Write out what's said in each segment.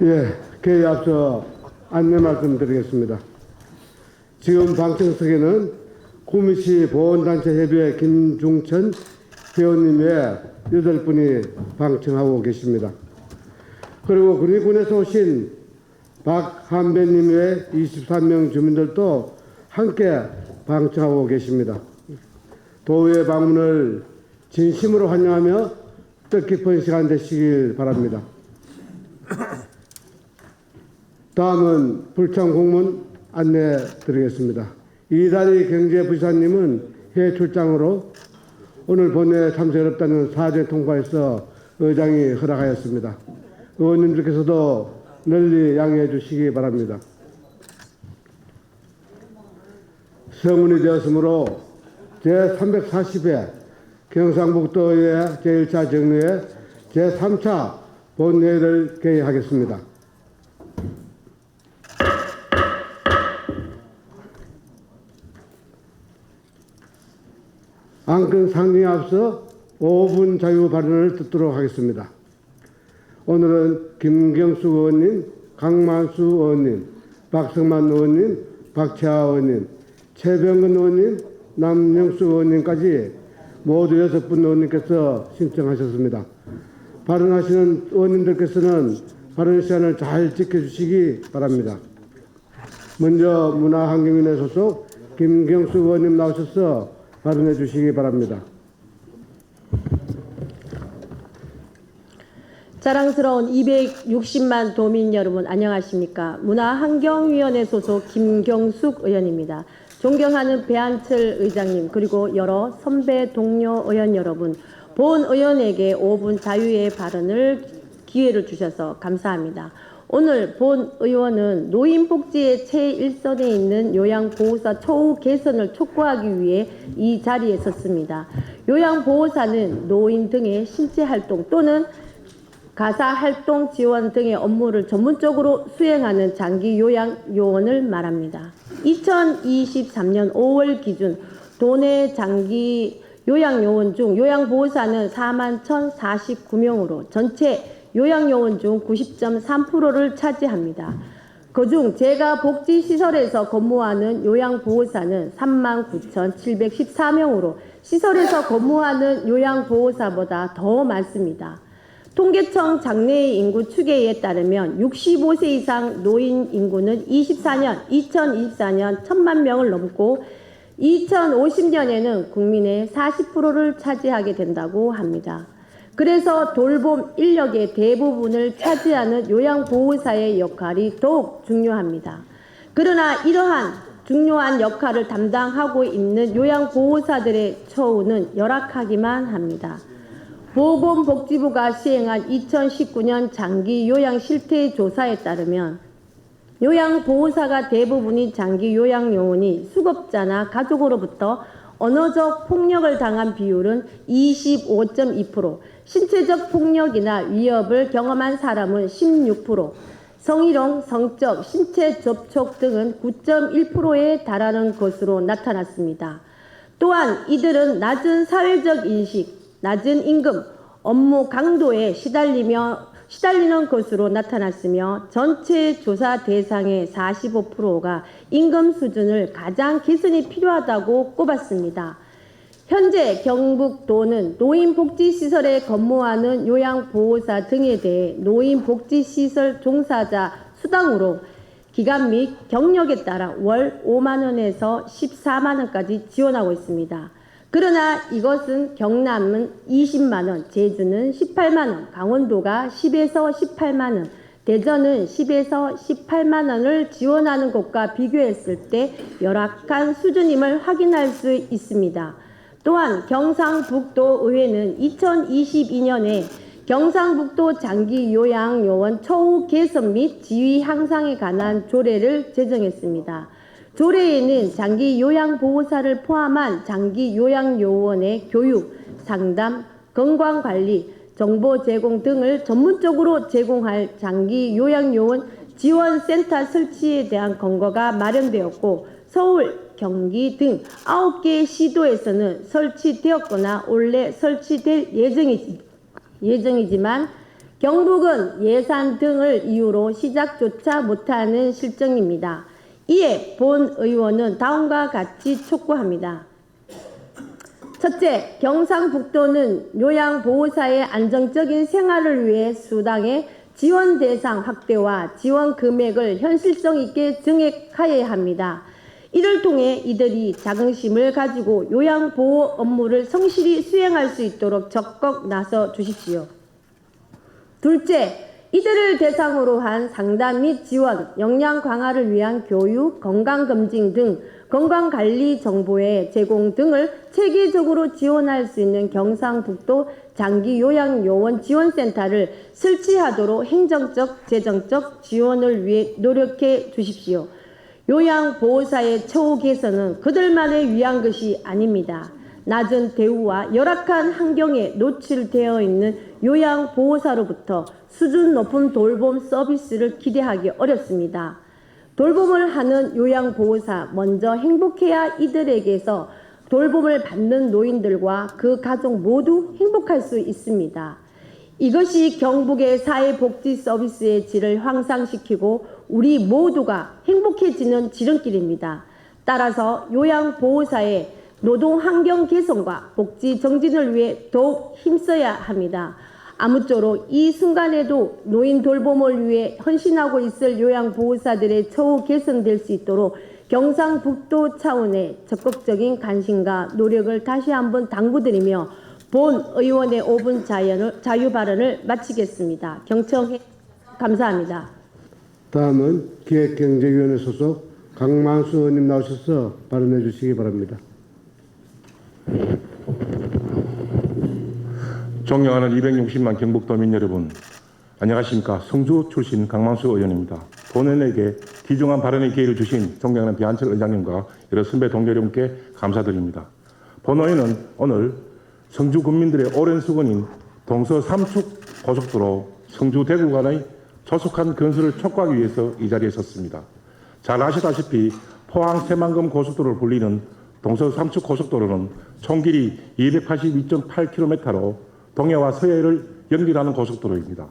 예, 개에 앞서 안내 말씀드리겠습니다. 지금 방청석에는 구미시 보훈단체 협의회 김중천 회원님 외에 8분이 방청하고 계십니다. 그리고 군위군에서 오신 박한배님 외에 23명 주민들도 함께 방청하고 계십니다. 도의회 방문을 진심으로 환영하며 뜻깊은 시간 되시길 바랍니다. 다음은 불참 공문 안내 드리겠습니다. 이다리 경제부시사님은 해외 출장으로 오늘 본회에 참석이 없다는 사전 통보에서 의장이 허락하였습니다. 의원님들께서도 널리 양해해 주시기 바랍니다. 성운이 되었으므로 제340회 경상북도의회 제1차 정례회 제3차 본회의를 개의하겠습니다. 안건 상정에 앞서 5분 자유 발언을 듣도록 하겠습니다. 오늘은 김경숙 의원님, 강만수 의원님, 박성만 의원님, 박채하 의원님, 최병근 의원님, 남영수 의원님까지 모두 6분 의원님께서 신청하셨습니다. 발언하시는 의원님들께서는 발언 시간을 잘 지켜주시기 바랍니다. 먼저 문화환경위원회 소속 김경숙 의원님 나오셔서 발언해 주시기 바랍니다. 자랑스러운 260만 도민 여러분 안녕하십니까. 문화환경위원회 소속 김경숙 의원입니다. 존경하는 배한철 의장님 그리고 여러 선배 동료 의원 여러분, 본 의원에게 5분 자유의 발언을 기회를 주셔서 감사합니다. 오늘 본 의원은 노인복지의 제1선에 있는 요양보호사 처우 개선을 촉구하기 위해 이 자리에 섰습니다. 요양보호사는 노인 등의 신체활동 또는 가사활동 지원 등의 업무를 전문적으로 수행하는 장기 요양 요원을 말합니다. 2023년 5월 기준 도내 장기 요양 요원 중 요양보호사는 41,049명으로 전체 요양요원 중 90.3%를 차지합니다. 그중 재가복지시설에서 근무하는 요양보호사는 39,714명으로 시설에서 근무하는 요양보호사보다 더 많습니다. 통계청 장래의 인구 추계에 따르면 65세 이상 노인 인구는 2024년 1,000만 명을 넘고 2050년에는 국민의 40%를 차지하게 된다고 합니다. 그래서 돌봄 인력의 대부분을 차지하는 요양보호사의 역할이 더욱 중요합니다. 그러나 이러한 중요한 역할을 담당하고 있는 요양보호사들의 처우는 열악하기만 합니다. 보건복지부가 시행한 2019년 장기 요양 실태 조사에 따르면 요양보호사가 대부분인 장기 요양 요원이 수급자나 가족으로부터 언어적 폭력을 당한 비율은 25.2%, 신체적 폭력이나 위협을 경험한 사람은 16%, 성희롱, 성적, 신체 접촉 등은 9.1%에 달하는 것으로 나타났습니다. 또한 이들은 낮은 사회적 인식, 낮은 임금, 업무 강도에 시달리는 것으로 나타났으며 전체 조사 대상의 45%가 임금 수준을 가장 개선이 필요하다고 꼽았습니다. 현재 경북도는 노인복지시설에 근무하는 요양보호사 등에 대해 노인복지시설 종사자 수당으로 기간 및 경력에 따라 월 5만 원에서 14만 원까지 지원하고 있습니다. 그러나 이것은 경남은 20만 원, 제주는 18만 원, 강원도가 10에서 18만 원, 대전은 10에서 18만 원을 지원하는 것과 비교했을 때 열악한 수준임을 확인할 수 있습니다. 또한 경상북도 의회는 2022년에 경상북도 장기 요양 요원 처우 개선 및 지위 향상에 관한 조례를 제정했습니다. 조례에는 장기 요양보호사를 포함한 장기 요양요원의 교육, 상담, 건강관리, 정보 제공 등을 전문적으로 제공할 장기 요양요원 지원센터 설치에 대한 권고가 마련되었고 서울, 경기 등 9개 시도에서는 설치되었거나 올해 설치될 예정이지만 경북은 예산 등을 이유로 시작조차 못하는 실정입니다. 이에 본 의원은 다음과 같이 촉구합니다. 첫째, 경상북도는 요양보호사의 안정적인 생활을 위해 수당의 지원 대상 확대와 지원 금액을 현실성 있게 증액하여야 합니다. 이를 통해 이들이 자긍심을 가지고 요양보호 업무를 성실히 수행할 수 있도록 적극 나서 주십시오. 둘째, 이들을 대상으로 한 상담 및 지원, 역량 강화를 위한 교육, 건강검진 등 건강관리 정보의 제공 등을 체계적으로 지원할 수 있는 경상북도 장기요양요원 지원센터를 설치하도록 행정적, 재정적 지원을 위해 노력해 주십시오. 요양보호사의 처우 개선은 그들만을 위한 것이 아닙니다. 낮은 대우와 열악한 환경에 노출되어 있는 요양보호사로부터 수준 높은 돌봄 서비스를 기대하기 어렵습니다. 돌봄을 하는 요양보호사 먼저 행복해야 이들에게서 돌봄을 받는 노인들과 그 가족 모두 행복할 수 있습니다. 이것이 경북의 사회복지 서비스의 질을 향상시키고 우리 모두가 행복해지는 지름길입니다. 따라서 요양보호사의 노동환경 개선과 복지 정진을 위해 더욱 힘써야 합니다. 아무쪼록 이 순간에도 노인 돌봄을 위해 헌신하고 있을 요양보호사들의 처우 개선될 수 있도록 경상북도 차원의 적극적인 관심과 노력을 다시 한번 당부드리며 본 의원의 5분 자유 발언을 마치겠습니다. 경청해 감사합니다. 다음은 기획경제위원회 소속 강만수 의원님 나오셔서 발언해 주시기 바랍니다. 존경하는 260만 경북도민 여러분, 안녕하십니까. 성주 출신 강만수 의원입니다. 본의원에게 귀중한 발언의 기회를 주신 존경하는 배한철 의장님과 여러 선배 동료 여러분께 감사드립니다. 본의원은 오늘 성주 국민들의 오랜 수건인 동서 삼축 고속도로 성주 대구 간의 조속한 건설을 촉구하기 위해서 이 자리에 섰습니다. 잘 아시다시피 포항 새만금 고속도로를 불리는 동서 삼축 고속도로는 총 길이 282.8km로 동해와 서해를 연결하는 고속도로입니다.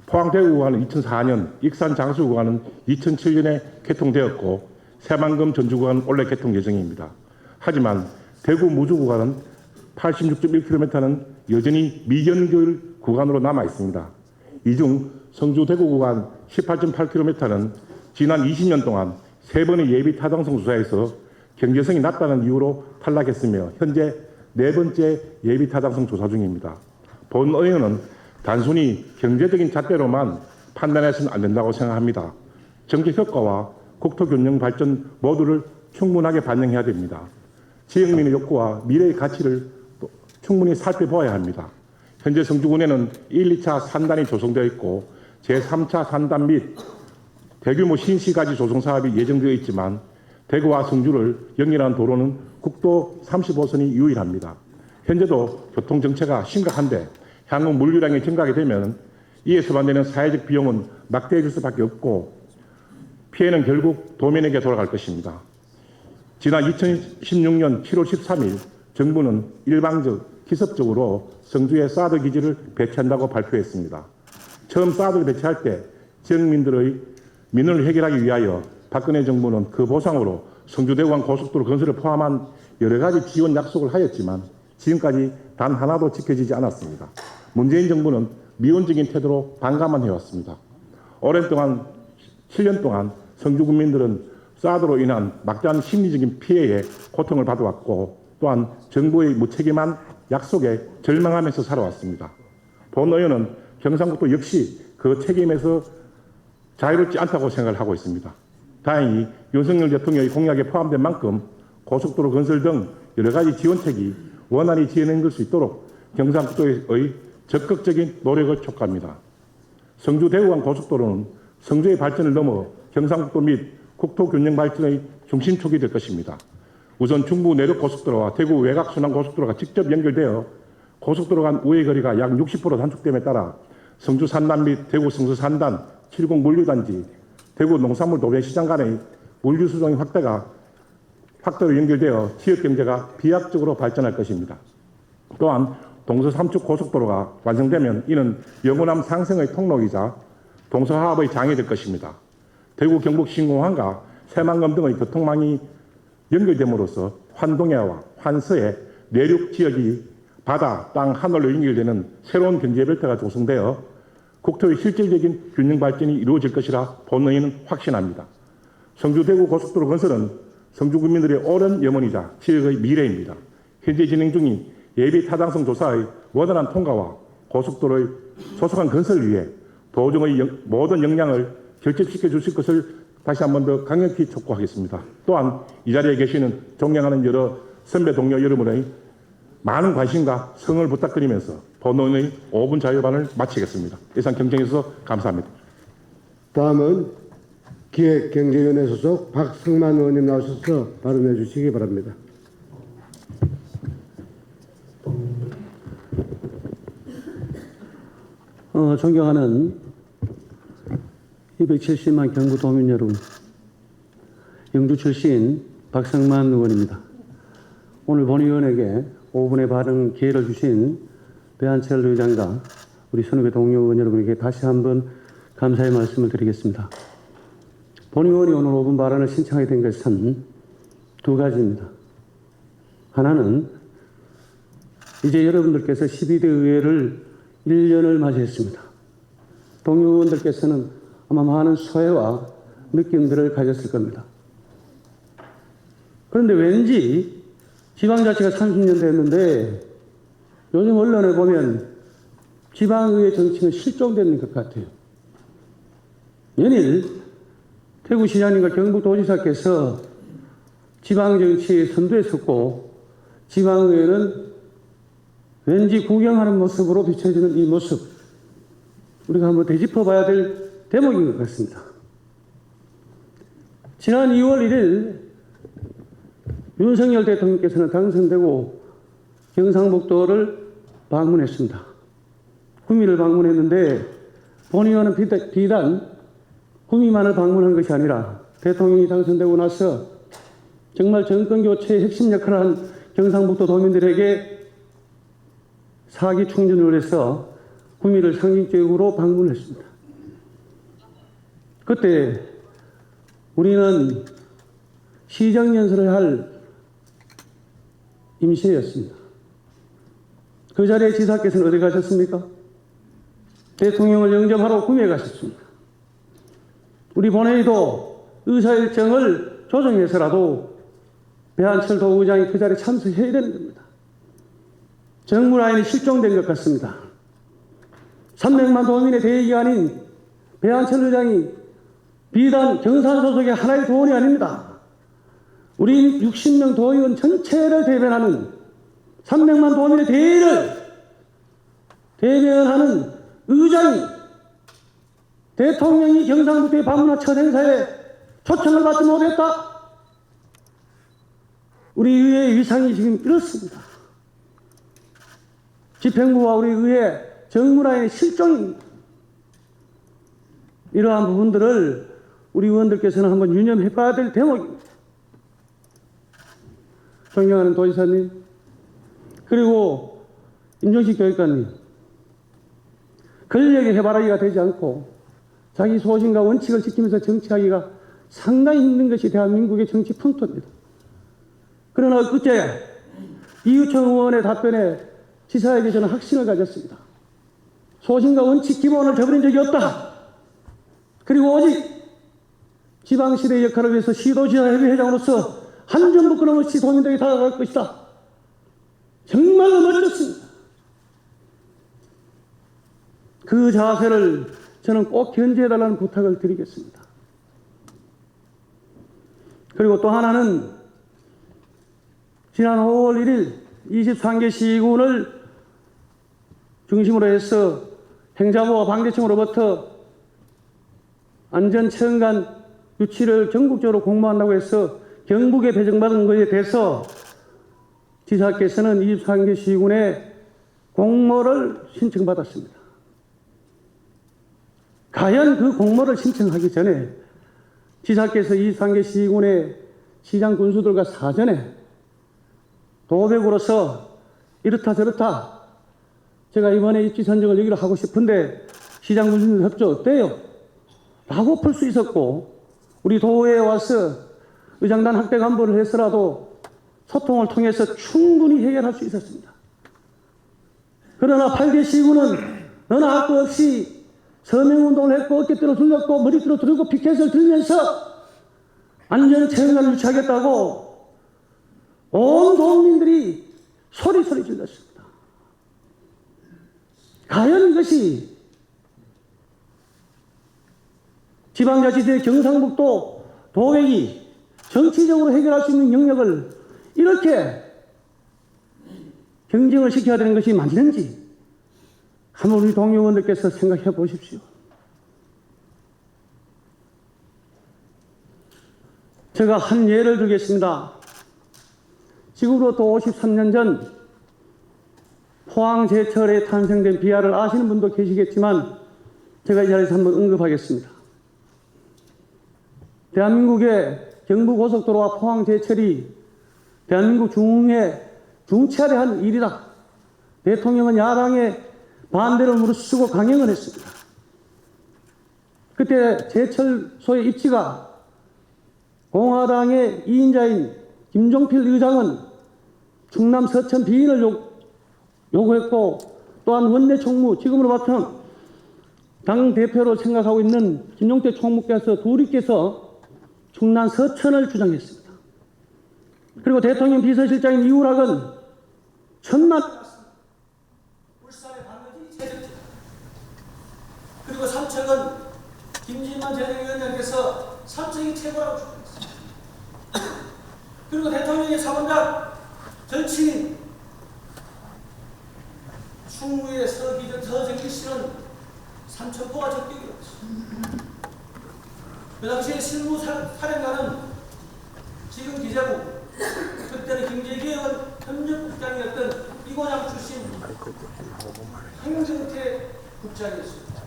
포항 대구 구간은 2004년, 익산 장수 구간은 2007년에 개통되었고 새만금 전주 구간은 올해 개통 예정입니다. 하지만 대구 무주 구간은 86.1km는 여전히 미연결 구간으로 남아 있습니다. 이 중 성주 대구 구간 18.8km는 지난 20년 동안 3번의 예비 타당성 조사에서 경제성이 낮다는 이유로 탈락했으며 현재 4번째 예비 타당성 조사 중입니다. 본 의원은 단순히 경제적인 잣대로만 판단해서는 안 된다고 생각합니다. 정책 효과와 국토 균형 발전 모두를 충분하게 반영해야 됩니다. 지역민의 욕구와 미래의 가치를 또 충분히 살펴보아야 합니다. 현재 성주군에는 1, 2차 산단이 조성되어 있고 제3차 산단 및 대규모 신시가지 조성 사업이 예정되어 있지만 대구와 성주를 연결하는 도로는 국도 35선이 유일합니다. 현재도 교통정체가 심각한데 향후 물류량이 증가하게 되면 이에서 만드는 사회적 비용은 막대해질 수밖에 없고 피해는 결국 도민에게 돌아갈 것입니다. 지난 2016년 7월 13일 정부는 일방적, 기습적으로 성주에 사드 기지를 배치한다고 발표했습니다. 처음 사드를 배치할 때 지역민들의 민원을 해결하기 위하여 박근혜 정부는 그 보상으로 성주대구간 고속도로 건설을 포함한 여러 가지 지원 약속을 하였지만 지금까지 단 하나도 지켜지지 않았습니다. 문재인 정부는 미온적인 태도로 반감만 해왔습니다. 오랜 동안 7년 동안 성주 국민들은 사드로 인한 막대한 심리적인 피해에 고통을 받아왔고 또한 정부의 무책임한 약속에 절망하면서 살아왔습니다. 본 의원은 경상북도 역시 그 책임에서 자유롭지 않다고 생각을 하고 있습니다. 다행히 윤석열 대통령의 공약에 포함된 만큼 고속도로 건설 등 여러 가지 지원책이 원활히 진행될 수 있도록 경상북도의 적극적인 노력을 촉구합니다. 성주 대구간 고속도로는 성주의 발전을 넘어 경상북도 및 국토 균형 발전의 중심축이 될 것입니다. 우선 중부 내륙 고속도로와 대구 외곽 순환 고속도로가 직접 연결되어 고속도로 간 우회 거리가 약 60% 단축됨에 따라 성주 산단 및 대구 성수 산단 70 물류단지, 대구 농산물 도매시장 간의 물류 수송의 확대로 연결되어 지역 경제가 비약적으로 발전할 것입니다. 또한 동서 삼축 고속도로가 완성되면 이는 영호남 상생의 통로이자 동서화합의 장이 될 것입니다. 대구 경북 신공항과 새만금 등의 교통망이 연결됨으로써 환동해와 환서의 내륙 지역이 바다, 땅, 하늘로 연결되는 새로운 경제 벨트가 조성되어 국토의 실질적인 균형 발전이 이루어질 것이라 본의는 확신합니다. 성주 대구 고속도로 건설은 성주 구민들의 오랜 염원이자 지역의 미래입니다. 현재 진행 중인 예비 타당성 조사의 원활한 통과와 고속도로의 소속한 건설을 위해 도정의 모든 역량을 결집시켜 주실 것을 다시 한 번 더 강력히 촉구하겠습니다. 또한 이 자리에 계시는 존경하는 여러 선배 동료 여러분의 많은 관심과 성을 부탁드리면서 본원의 5분 자유반을 마치겠습니다. 이상 경청해주셔서 감사합니다. 다음은 기획경제위원회 소속 박승만 의원님 나오셔서 발언해 주시기 바랍니다. 존경하는 270만 경북도민 여러분, 영주 출신 박승만 의원입니다. 오늘 본의원에게 5분의 발언 기회를 주신 배한철 의장과 우리 선후배 동료 의원 여러분에게 다시 한번 감사의 말씀을 드리겠습니다. 본의원이 오늘 5분 발언을 신청하게 된 것은 두 가지입니다. 하나는 이제 여러분들께서 12대 의회를 1년을 맞이했습니다. 동료 의원들께서는 아마 많은 소회와 느낌들을 가졌을 겁니다. 그런데 왠지 지방자치가 30년 됐는데 요즘 언론에 보면 지방의회 정치는 실종되는 것 같아요. 연일 대구시장님과 경북도지사께서 지방정치의 선두에 섰고 지방의회는 왠지 구경하는 모습으로 비춰지는 이 모습, 우리가 한번 되짚어봐야 될 대목인 것 같습니다. 지난 2월 1일 윤석열 대통령께서는 당선되고 경상북도를 방문했습니다. 구미를 방문했는데 본의원은 비단 구미만을 방문한 것이 아니라 대통령이 당선되고 나서 정말 정권교체의 핵심 역할을 한 경상북도 도민들에게 사기 충전을 해서 구미를 상징적으로 방문했습니다. 그때 우리는 시정연설을 할 임시회였습니다. 그 자리에 지사께서는 어디 가셨습니까? 대통령을 영접하러 구미에 가셨습니다. 우리 본회의도 의사일정을 조정해서라도 배한철 도의장이 그 자리에 참석해야 되는 겁니다. 정무라인이 실종된 것 같습니다. 300만 도민의 대의가 아닌 배한철 의장이 비단 경산 소속의 하나의 도원이 아닙니다. 우리 60명 도의원 전체를 대변하는 300만 도민의 대의를 대변하는 의장이 대통령이 경상북도에 방문한 첫 행사에 초청을 받지 못했다. 우리 의회의 위상이 지금 이렇습니다. 집행부와 우리 의회 정무라인의 실종입니다. 이러한 부분들을 우리 의원들께서는 한번 유념해 봐야 될 대목입니다. 존경하는 도지사님, 그리고 임종식 교육관님, 권력의 해바라기가 되지 않고 자기 소신과 원칙을 지키면서 정치하기가 상당히 힘든 것이 대한민국의 정치 풍토입니다. 그러나 그제 이유청 의원의 답변에 지사에게 저는 확신을 가졌습니다. 소신과 원칙 기본을 저버린 적이 없다. 그리고 오직 지방시대의 역할을 위해서 시도지사협의회장으로서 한 점 부끄럼 없이 도민들에게 다가갈 것이다. 정말로 멋졌습니다. 그 자세를 저는 꼭 견지해달라는 부탁을 드리겠습니다. 그리고 또 하나는 지난 5월 1일 23개 시군을 중심으로 해서 행자부와 방재청으로부터 안전청간 유치를 전국적으로 공모한다고 해서 경북에 배정받은 것에 대해서 지사께서는 23개 시군에 공모를 신청받았습니다. 과연 그 공모를 신청하기 전에 지사께서 23개 시군의 시장 군수들과 사전에 도백으로서 이렇다 저렇다 제가 이번에 입지 선정을 여기로 하고 싶은데 시장 군수님 협조 어때요? 라고 풀 수 있었고, 우리 도에 와서 의장단 학대 간부를 해서라도 소통을 통해서 충분히 해결할 수 있었습니다. 그러나 8개 시군은 너나 할 것 없이 서명운동을 했고 어깨들어 들렸고 머리들어 들고 피켓을 들면서 안전체육을 유치하겠다고 온 도민들이 소리 질렀습니다. 과연 이것이 지방자치대 경상북도 도액이 정치적으로 해결할 수 있는 영역을 이렇게 경쟁을 시켜야 되는 것이 맞는지 한번 우리 동의원들께서 생각해 보십시오. 제가 한 예를 들겠습니다. 지금으로부터 53년 전 포항제철에 탄생된 비화를 아시는 분도 계시겠지만 제가 이 자리에서 한번 언급하겠습니다. 대한민국의 경부고속도로와 포항제철이 대한민국 중차대한 일이다. 대통령은 야당의 반대를 무릅쓰고 강행을 했습니다. 그때 제철소의 입지가 공화당의 2인자인 김종필 의장은 충남 서천 비인을 요구했고, 또한 원내 총무, 지금으로 봐서는 당 대표로 생각하고 있는 김용태 총무께서 둘이께서 충남 서천을 주장했습니다. 그리고 대통령 비서실장인 이우락은 천만 울산의 반드시 체득, 그리고 삼척은 김진만 재정위원장께서 삼척이 최고라고 주장했습니다. 그리고 대통령의 사원장 정치인 충무의 서정기 씨는 삼천포가 적격이었습니다. 그 당시에 실무 사령관은 지금 기재부, 그때는 경제개혁은 협력국장이었던 이고장 출신 행정태 국장이었습니다.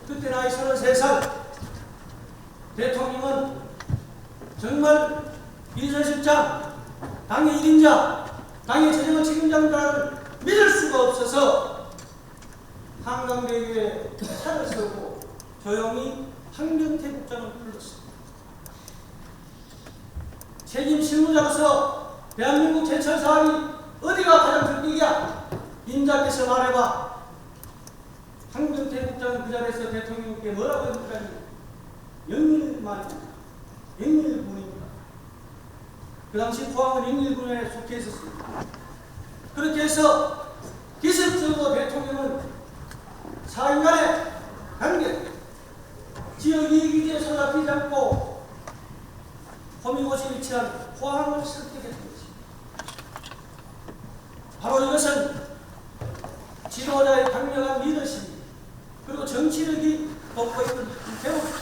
그때 나이 33살, 대통령은 정말 비서실장, 당의 1인자, 당의 재정을 책임자를 믿을 수가 없어서 한강대교에 차를 세우고 조용히 황경태 국장을 불렀습니다. 책임 실무자로서 대한민국 제철 사업이 어디가 가장 적격이야? 인자께서 말해봐. 황경태 국장은 그 자리에서 대통령께 뭐라고 했는지 영일만입니다. 영일군입니다. 그 당시 포항은 영일군에 속해 있었습니다. 그렇게 해서 기습적으로 대통령은 사인간의 관계, 지역 이익에 손잡히지 않고 호미곶이 위치한 포항을 선택했던 것입니다. 바로 이것은 지도자의 강력한 리더십, 그리고 정치력이 돋보이는 대목입니다.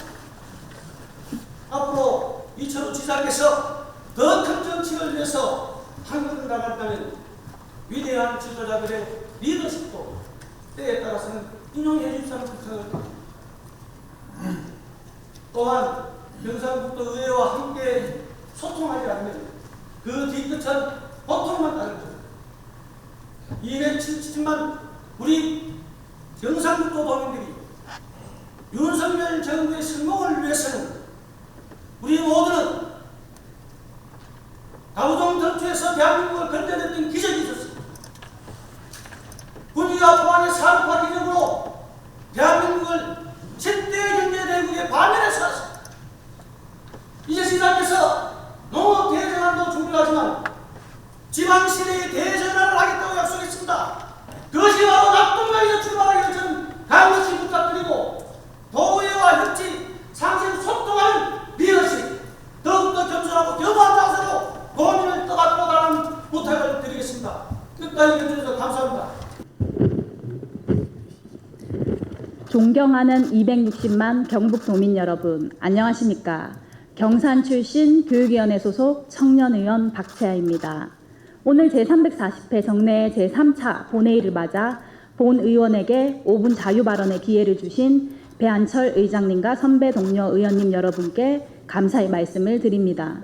앞으로 이철우 지사께서 더 큰 정치를 위해서 한국을 나간다면 위대한 지도자들의 리더십도 때에 따라서는 인용해 주시는 부탁을 또한 경상북도 의회와 함께 소통하지 않으면 그 뒤끝은 고통만 따르는 겁니다. 270만 우리 경상북도 도민들이 윤석열 정부의 성공을 위해서는 우리 모두는 가우동 전투에서 대한민국을 건져냈던 기적이 있었습니다. 군위와 포항의 사업화 기적으로 대한민국을 10대 경제대국의 반면에 세웠습니다. 이제 시장께서 농업 대전환도 준비하지만 지방시대의 대전환을 하겠다고 약속했습니다. 그것이 바로 낙동강에서 출발하기 전 강력히 부탁드리고 도의회와 협치, 상생 소통하는 리더십, 더욱더 겸손하고 겸허한 자세로 도민을 떠받들어 가는 부탁을 드리겠습니다. 끝까지 해주셔서 감사합니다. 존경하는 260만 경북도민 여러분, 안녕하십니까? 경산 출신 교육위원회 소속 청년의원 박채아입니다. 오늘 제340회 정례 제3차 본회의를 맞아 본 의원에게 5분 자유 발언의 기회를 주신 배한철 의장님과 선배 동료 의원님 여러분께 감사의 말씀을 드립니다.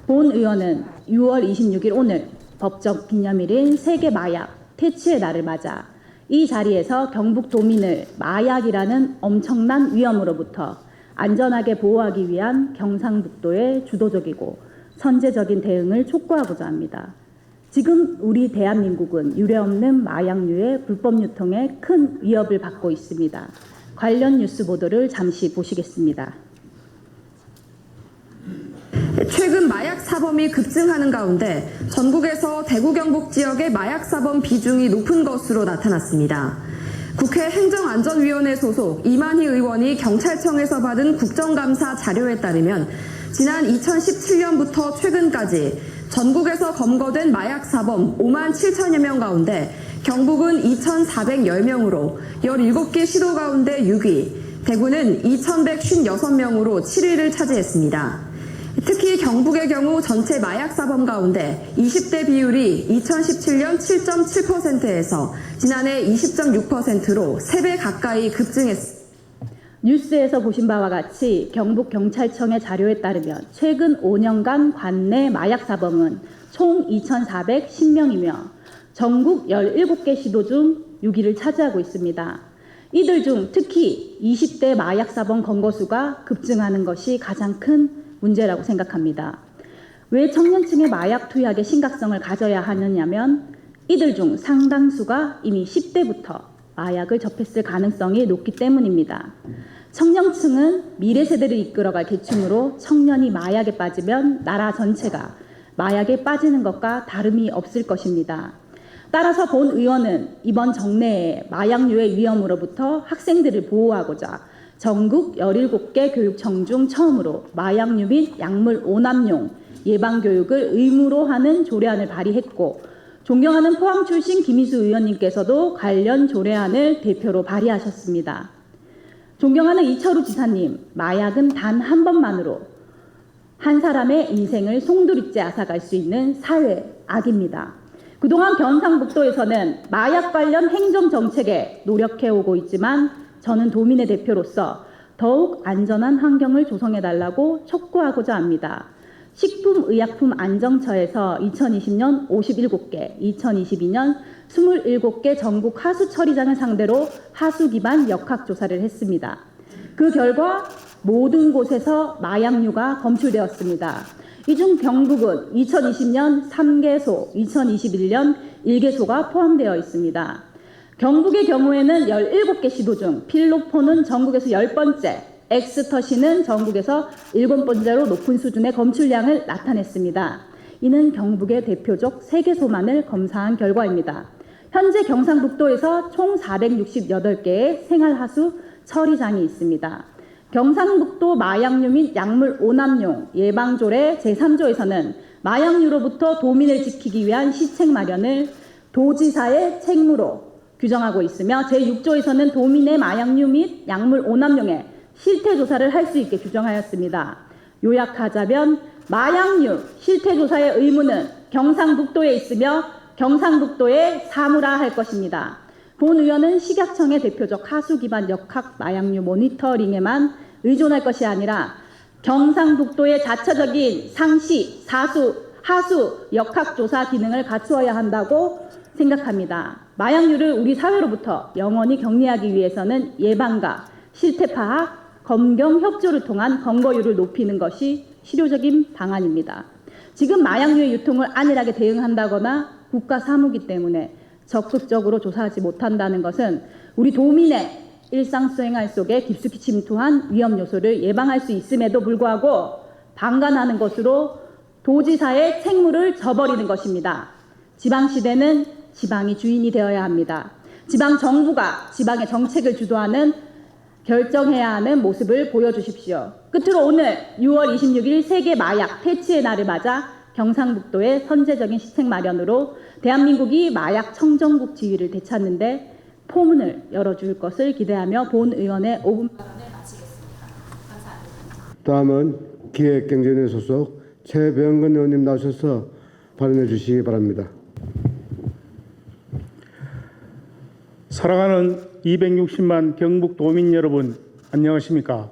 본 의원은 6월 26일 오늘 법적 기념일인 세계 마약 퇴치의 날을 맞아 이 자리에서 경북도민을 마약이라는 엄청난 위험으로부터 안전하게 보호하기 위한 경상북도의 주도적이고 선제적인 대응을 촉구하고자 합니다. 지금 우리 대한민국은 유례없는 마약류의 불법 유통에 큰 위협을 받고 있습니다. 관련 뉴스 보도를 잠시 보시겠습니다. 최근 마약 사범이 급증하는 가운데 전국에서 대구 경북 지역의 마약 사범 비중이 높은 것으로 나타났습니다. 국회 행정안전위원회 소속 이만희 의원이 경찰청에서 받은 국정감사 자료에 따르면 지난 2017년부터 최근까지 전국에서 검거된 마약 사범 5만 7천여 명 가운데 경북은 2,410명으로 17개 시도 가운데 6위, 대구는 2,156명으로 7위를 차지했습니다. 특히 경북의 경우 전체 마약 사범 가운데 20대 비율이 2017년 7.7%에서 지난해 20.6%로 3배 가까이 급증했습니다. 뉴스에서 보신 바와 같이 경북경찰청의 자료에 따르면 최근 5년간 관내 마약 사범은 총 2,410명이며 전국 17개 시도 중 6위를 차지하고 있습니다. 이들 중 특히 20대 마약 사범 검거 수가 급증하는 것이 가장 큰 문제라고 생각합니다. 왜 청년층의 마약 투약의 심각성을 가져야 하느냐면 이들 중 상당수가 이미 10대부터 마약을 접했을 가능성이 높기 때문입니다. 청년층은 미래 세대를 이끌어갈 계층으로 청년이 마약에 빠지면 나라 전체가 마약에 빠지는 것과 다름이 없을 것입니다. 따라서 본 의원은 이번 정례에 마약류의 위험으로부터 학생들을 보호하고자 전국 17개 교육청 중 처음으로 마약류 및 약물 오남용 예방교육을 의무로 하는 조례안을 발의했고 존경하는 포항 출신 김희수 의원님께서도 관련 조례안을 대표로 발의하셨습니다. 존경하는 이철우 지사님, 마약은 단 한 번만으로 한 사람의 인생을 송두리째 앗아갈 수 있는 사회 악입니다. 그동안 경상북도에서는 마약 관련 행정정책에 노력해오고 있지만 저는 도민의 대표로서 더욱 안전한 환경을 조성해달라고 촉구하고자 합니다. 식품의약품안정처에서 2020년 57개, 2022년 27개 전국 하수 처리장을 상대로 하수 기반 역학조사를 했습니다. 그 결과 모든 곳에서 마약류가 검출되었습니다. 이 중 경북은 2020년 3개소, 2021년 1개소가 포함되어 있습니다. 경북의 경우에는 17개 시도 중 필로폰은 전국에서 10번째, 엑스터시는 전국에서 7번째로 높은 수준의 검출량을 나타냈습니다. 이는 경북의 대표적 3개소만을 검사한 결과입니다. 현재 경상북도에서 총 468개의 생활하수 처리장이 있습니다. 경상북도 마약류 및 약물 오남용 예방조례 제3조에서는 마약류로부터 도민을 지키기 위한 시책 마련을 도지사의 책무로 규정하고 있으며 제6조에서는 도민의 마약류 및 약물 오남용의 실태조사를 할 수 있게 규정하였습니다. 요약하자면 마약류 실태조사의 의무는 경상북도에 있으며 경상북도에 사무라 할 것입니다. 본 의원은 식약청의 대표적 하수 기반 역학 마약류 모니터링에만 의존할 것이 아니라 경상북도의 자체적인 상시, 사수, 하수, 역학조사 기능을 갖추어야 한다고 생각합니다. 마약류를 우리 사회로부터 영원히 격리하기 위해서는 예방과 실태 파악, 검경 협조를 통한 검거율을 높이는 것이 실효적인 방안입니다. 지금 마약류의 유통을 안일하게 대응한다거나 국가 사무기 때문에 적극적으로 조사하지 못한다는 것은 우리 도민의 일상생활 속에 깊숙이 침투한 위험 요소를 예방할 수 있음에도 불구하고 방관하는 것으로 도지사의 책무를 저버리는 것입니다. 지방시대는 지방이 주인이 되어야 합니다. 지방정부가 지방의 정책을 주도하는 결정해야 하는 모습을 보여주십시오. 끝으로 오늘 6월 26일 세계 마약 퇴치의 날을 맞아 경상북도의 선제적인 시책 마련으로 대한민국이 마약 청정국 지위를 되찾는데 포문을 열어줄 것을 기대하며 본 의원의 5분 발언을 마치겠습니다. 감사합니다. 다음은 기획경제위원회 소속 최병근 의원님 나오셔서 발언해 주시기 바랍니다. 사랑하는 260만 경북도민 여러분, 안녕하십니까?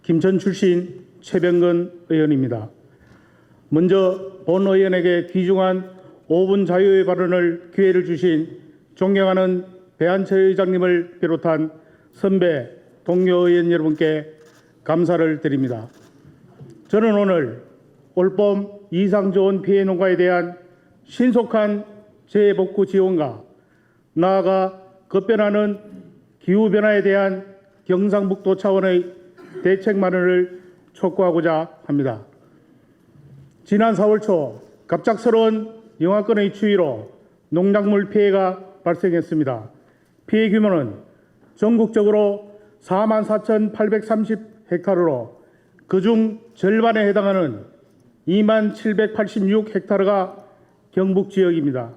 김천 출신 최병근 의원입니다. 먼저 본 의원에게 귀중한 5분 자유의 발언을 기회를 주신 존경하는 배한철 의장님을 비롯한 선배 동료 의원 여러분께 감사를 드립니다. 저는 오늘 올봄 이상 좋은 피해 농가에 대한 신속한 재복구 지원과 나아가 급변하는 기후변화에 대한 경상북도 차원의 대책 마련을 촉구하고자 합니다. 지난 4월 초 갑작스러운 영하권의 추위로 농작물 피해가 발생했습니다. 피해 규모는 전국적으로 44,830헥타르로 그중 절반에 해당하는 2786헥타르가 경북 지역입니다.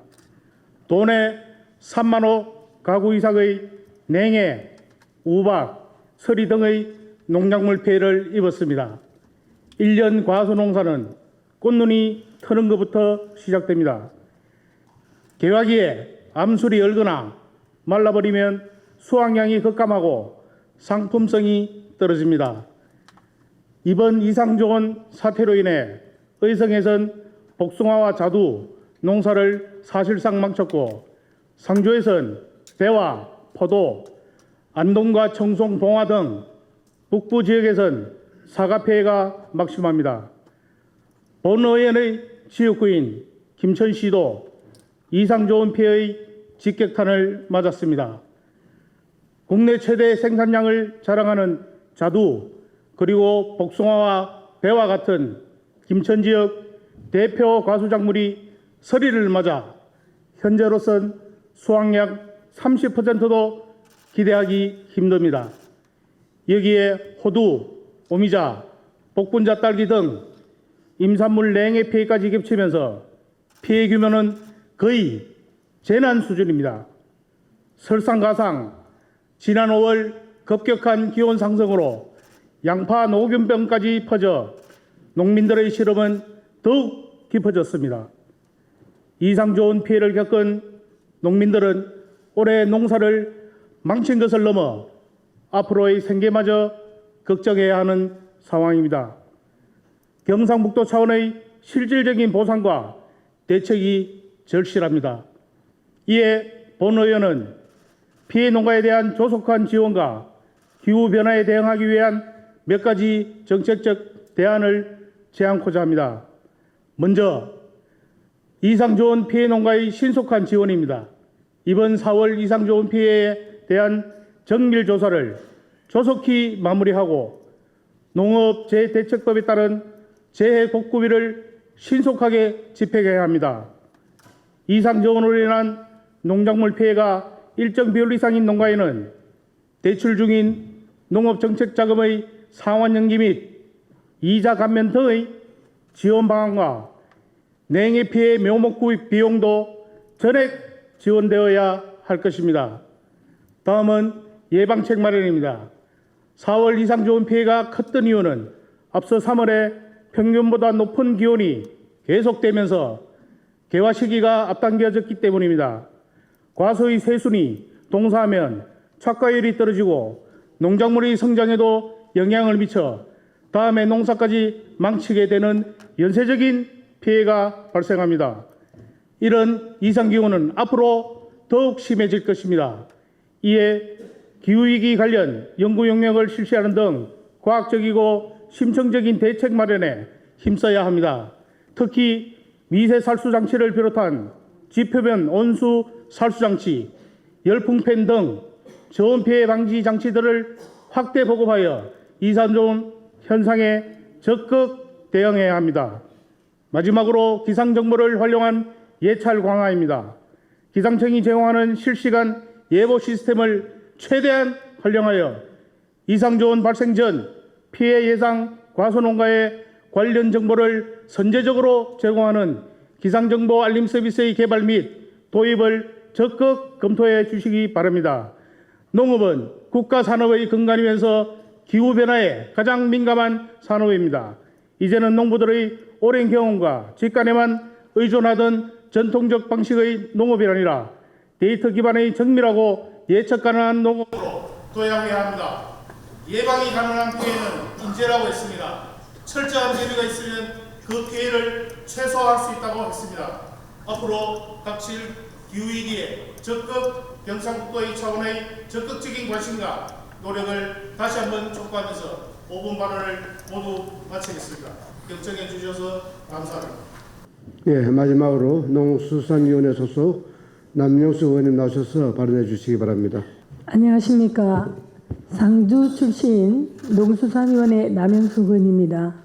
도내 3만호 가구 이상의 냉해, 우박, 서리 등의 농작물 피해를 입었습니다. 1년 과수 농사는 꽃눈이 트는 것부터 시작됩니다. 개화기에 암술이 얼거나 말라버리면 수확량이 급감하고 상품성이 떨어집니다. 이번 이상 좋은 사태로 인해 의성에선 복숭아와 자두 농사를 사실상 망쳤고 상주에선 배와 포도, 안동과 청송, 봉화 등 북부 지역에선 사과 피해가 막심합니다. 본 의원의 지역구인 김천시도 이상 좋은 피해의 직격탄을 맞았습니다. 국내 최대 생산량을 자랑하는 자두 그리고 복숭아와 배와 같은 김천 지역 대표 과수작물이 서리를 맞아 현재로선 수확량 30%도 기대하기 힘듭니다. 여기에 호두, 오미자, 복분자 딸기 등 임산물 냉해 피해까지 겹치면서 피해 규모는 거의 재난 수준입니다. 설상가상 지난 5월 급격한 기온 상승으로 양파 녹균병까지 퍼져 농민들의 실험은 더욱 깊어졌습니다. 이상 좋은 피해를 겪은 농민들은 올해 농사를 망친 것을 넘어 앞으로의 생계마저 걱정해야 하는 상황입니다. 경상북도 차원의 실질적인 보상과 대책이 절실합니다. 이에 본 의원은 피해 농가에 대한 조속한 지원과 기후변화에 대응하기 위한 몇 가지 정책적 대안을 제안코자 합니다. 먼저 이상 좋은 피해 농가의 신속한 지원입니다. 이번 4월 이상 좋은 피해에 대한 정밀 조사를 조속히 마무리하고 농업재해대책법에 따른 재해 복구비를 신속하게 집행해야 합니다. 이상 저온으로 인한 농작물 피해가 일정 비율 이상인 농가에는 대출 중인 농업정책자금의 상환연기 및 이자 감면 등의 지원 방안과 냉해 피해 묘목구입 비용도 전액 지원되어야 할 것입니다. 다음은 예방책 마련입니다. 4월 이상 좋은 피해가 컸던 이유는 앞서 3월에 평균보다 높은 기온이 계속되면서 개화 시기가 앞당겨졌기 때문입니다. 과수의 세순이 동사하면 착과율이 떨어지고 농작물의 성장에도 영향을 미쳐 다음에 농사까지 망치게 되는 연쇄적인 피해가 발생합니다. 이런 이상기후는 앞으로 더욱 심해질 것입니다. 이에 기후위기 관련 연구 용역을 실시하는 등 과학적이고 심층적인 대책 마련에 힘써야 합니다. 특히 미세 살수장치를 비롯한 지표면 온수 살수장치, 열풍팬 등 저온 피해 방지 장치들을 확대 보급하여 이상 좋은 현상에 적극 대응해야 합니다. 마지막으로 기상정보를 활용한 예찰 강화입니다. 기상청이 제공하는 실시간 예보 시스템을 최대한 활용하여 이상 좋은 발생 전 피해 예상 과수농가의 관련 정보를 선제적으로 제공하는 기상정보 알림 서비스의 개발 및 도입을 적극 검토해 주시기 바랍니다. 농업은 국가 산업의 근간이면서 기후변화에 가장 민감한 산업입니다. 이제는 농부들의 오랜 경험과 직관에만 의존하던 전통적 방식의 농업이 아니라 데이터 기반의 정밀하고 예측 가능한 농업으로 도약해야 합니다. 예방이 가능한 피해는 인재라고 했습니다. 철저한 대비가 있으면 그 피해를 최소화할 수 있다고 했습니다. 앞으로 닥칠 기후위기에 적극 경상북도의 차원의 적극적인 관심과 노력을 다시 한번 촉구하면서 5분 발언을 모두 마치겠습니다. 경청해 주셔서 감사합니다. 예, 마지막으로 농수산위원회 소속 남영수 의원님 나오셔서 발언해 주시기 바랍니다. 안녕하십니까. 상주 출신 농수산위원회 남영수 의원입니다.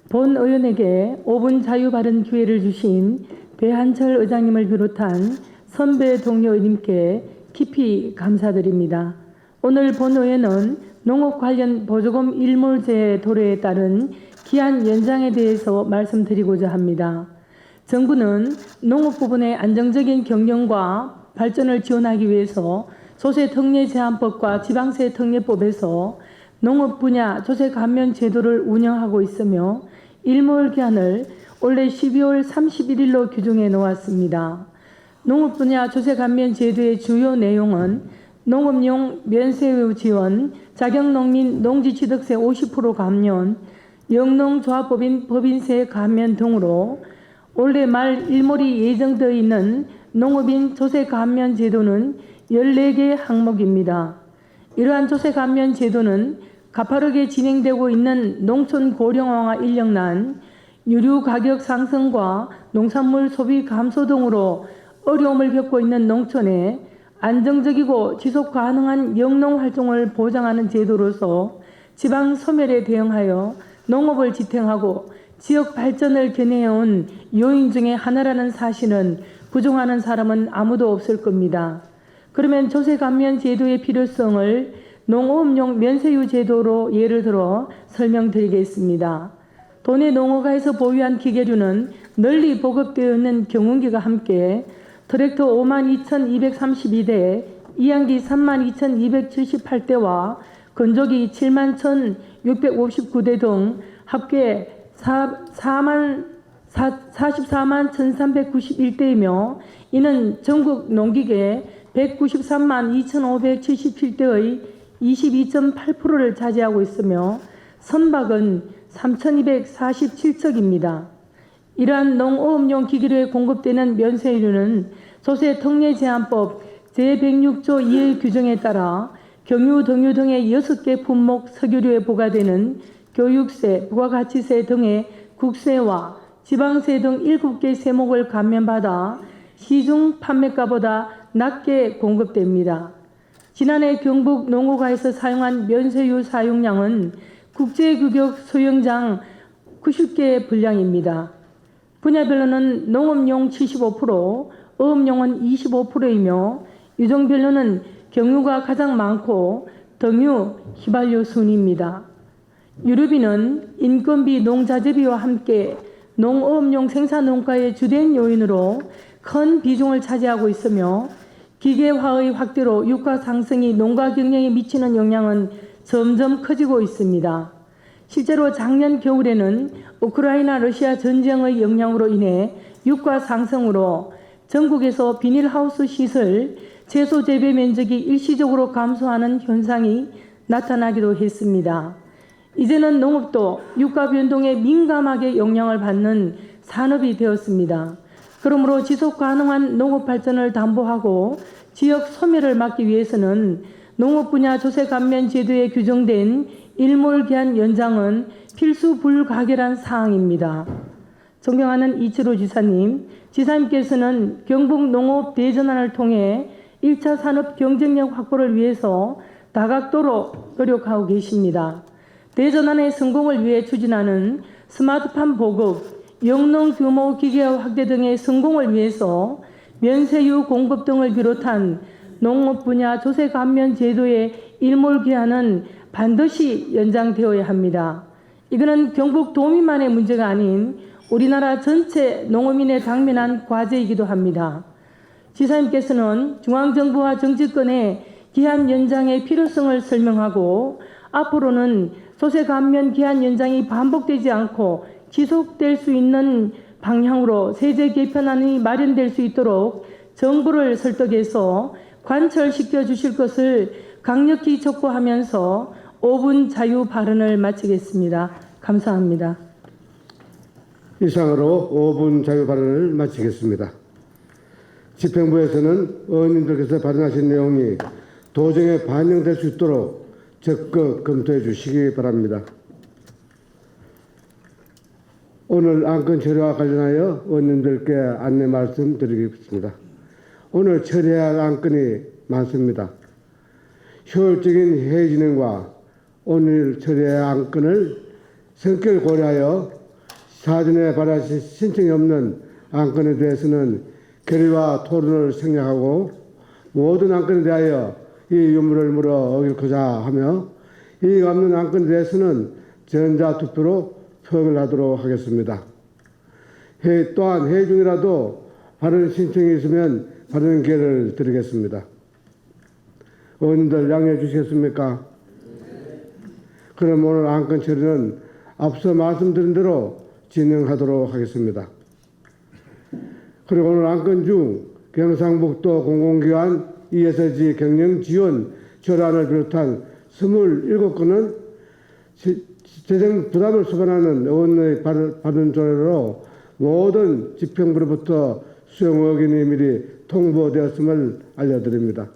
본 의원에게 5분 자유 발언 기회를 주신 배한철 의장님을 비롯한 선배 동료 의원님께 깊이 감사드립니다. 오늘 본 의원은 농업 관련 보조금 일몰제 도래에 따른 기한 연장에 대해서 말씀드리고자 합니다. 정부는 농업 부분의 안정적인 경영과 발전을 지원하기 위해서 조세특례제한법과 지방세특례법에서 농업 분야 조세감면 제도를 운영하고 있으며 일몰기한을 올해 12월 31일로 규정해 놓았습니다. 농업 분야 조세감면 제도의 주요 내용은 농업용 면세유 지원, 자격농민 농지취득세 50% 감면, 영농조합법인 법인세 감면 등으로 올해 말 일몰이 예정되어 있는 농업인 조세감면 제도는 14개 항목입니다. 이러한 조세감면 제도는 가파르게 진행되고 있는 농촌 고령화와 인력난, 유류 가격 상승과 농산물 소비 감소 등으로 어려움을 겪고 있는 농촌에 안정적이고 지속 가능한 영농 활동을 보장하는 제도로서 지방 소멸에 대응하여 농업을 지탱하고 지역 발전을 견해해온 요인 중에 하나라는 사실은 부정하는 사람은 아무도 없을 겁니다. 그러면 조세감면 제도의 필요성을 농업용 면세유 제도로 예를 들어 설명드리겠습니다. 도내 농어가에서 보유한 기계류는 널리 보급되어 있는 경운기가 함께 트랙터 52,232대, 이양기 32,278대와 건조기 71,659대 등 합계 44만 1,391대이며 이는 전국 농기계 193만 2,577대의 22.8%를 차지하고 있으며 선박은 3,247척입니다. 이러한 농업용 기계류에 공급되는 면세유는 조세특례제한법 제106조 2의 규정에 따라 경유, 등유 등의 6개 품목 석유류에 부과되는 교육세, 부가가치세 등의 국세와 지방세 등 7개 세목을 감면받아 시중 판매가보다 낮게 공급됩니다. 지난해 경북 농어가에서 사용한 면세유 사용량은 국제규격 소형장 90개 분량입니다. 분야별로는 농업용 75%, 어업용은 25%이며 유종별로는 경유가 가장 많고 등유, 휘발유 순입니다. 유류비는 인건비, 농자재비와 함께 농어업용 생산원가의 주된 요인으로 큰 비중을 차지하고 있으며 기계화의 확대로 유가 상승이 농가 경영에 미치는 영향은 점점 커지고 있습니다. 실제로 작년 겨울에는 우크라이나 러시아 전쟁의 영향으로 인해 유가 상승으로 전국에서 비닐하우스 시설 채소 재배 면적이 일시적으로 감소하는 현상이 나타나기도 했습니다. 이제는 농업도 유가 변동에 민감하게 영향을 받는 산업이 되었습니다. 그러므로 지속 가능한 농업 발전을 담보하고 지역 소멸을 막기 위해서는 농업 분야 조세 감면 제도에 규정된 일몰기한 연장은 필수 불가결한 사항입니다. 존경하는 이철호 지사님, 지사님께서는 경북 농업 대전환을 통해 1차 산업 경쟁력 확보를 위해서 다각도로 노력하고 계십니다. 대전환의 성공을 위해 추진하는 스마트팜 보급, 영농 규모 기계화 확대 등의 성공을 위해서 면세유 공급 등을 비롯한 농업 분야 조세 감면 제도의 일몰기한은 반드시 연장되어야 합니다. 이거는 경북 도민만의 문제가 아닌 우리나라 전체 농어민의 당면한 과제이기도 합니다. 지사님께서는 중앙정부와 정치권의 기한 연장의 필요성을 설명하고 앞으로는 조세 감면 기한 연장이 반복되지 않고 지속될 수 있는 방향으로 세제 개편안이 마련될 수 있도록 정부를 설득해서 관철시켜 주실 것을 강력히 촉구하면서 5분 자유 발언을 마치겠습니다. 감사합니다. 이상으로 5분 자유 발언을 마치겠습니다. 집행부에서는 의원님들께서 발언하신 내용이 도정에 반영될 수 있도록 적극 검토해 주시기 바랍니다. 오늘 안건 처리와 관련하여 의원님들께 안내 말씀드리겠습니다. 오늘 처리할 안건이 많습니다. 효율적인 회의 진행과 오늘 처리할 안건을 성격을 고려하여 사전에 발하신 신청이 없는 안건에 대해서는 결의와 토론을 생략하고 모든 안건에 대하여 이 유무를 물어 어길고자 하며 이의가 없는 안건에 대해서는 전자투표로 표결을 하도록 하겠습니다. 또한 회의 중이라도 발언 신청이 있으면 발언 기회를 드리겠습니다. 의원님들 양해해 주시겠습니까? 그럼 오늘 안건 처리는 앞서 말씀드린 대로 진행하도록 하겠습니다. 그리고 오늘 안건 중 경상북도 공공기관 ESG 경영 지원 조례안을 비롯한 27건은 재정 부담을 수반하는 의원의 발언 조례로 모든 집행부로부터 수용 의견이 미리 통보되었음을 알려드립니다.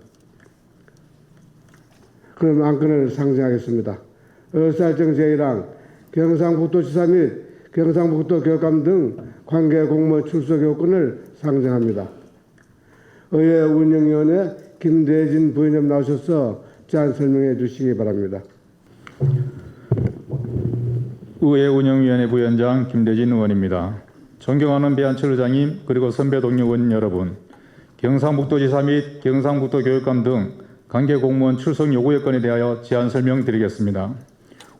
그럼 안건을 상정하겠습니다. 의사일정 제1항 경상북도지사 및 경상북도교육감 등 관계 공무원 출석 요건을 상정합니다. 의회 운영위원회 김대진 부위원님 나오셔서 제안 설명해 주시기 바랍니다. 의회 운영위원회 부위원장 김대진 의원입니다. 존경하는 배한철 의장님 그리고 선배 동료 의원 여러분, 경상북도지사 및 경상북도교육감 등 관계 공무원 출석 요구 여건에 대하여 제안 설명드리겠습니다.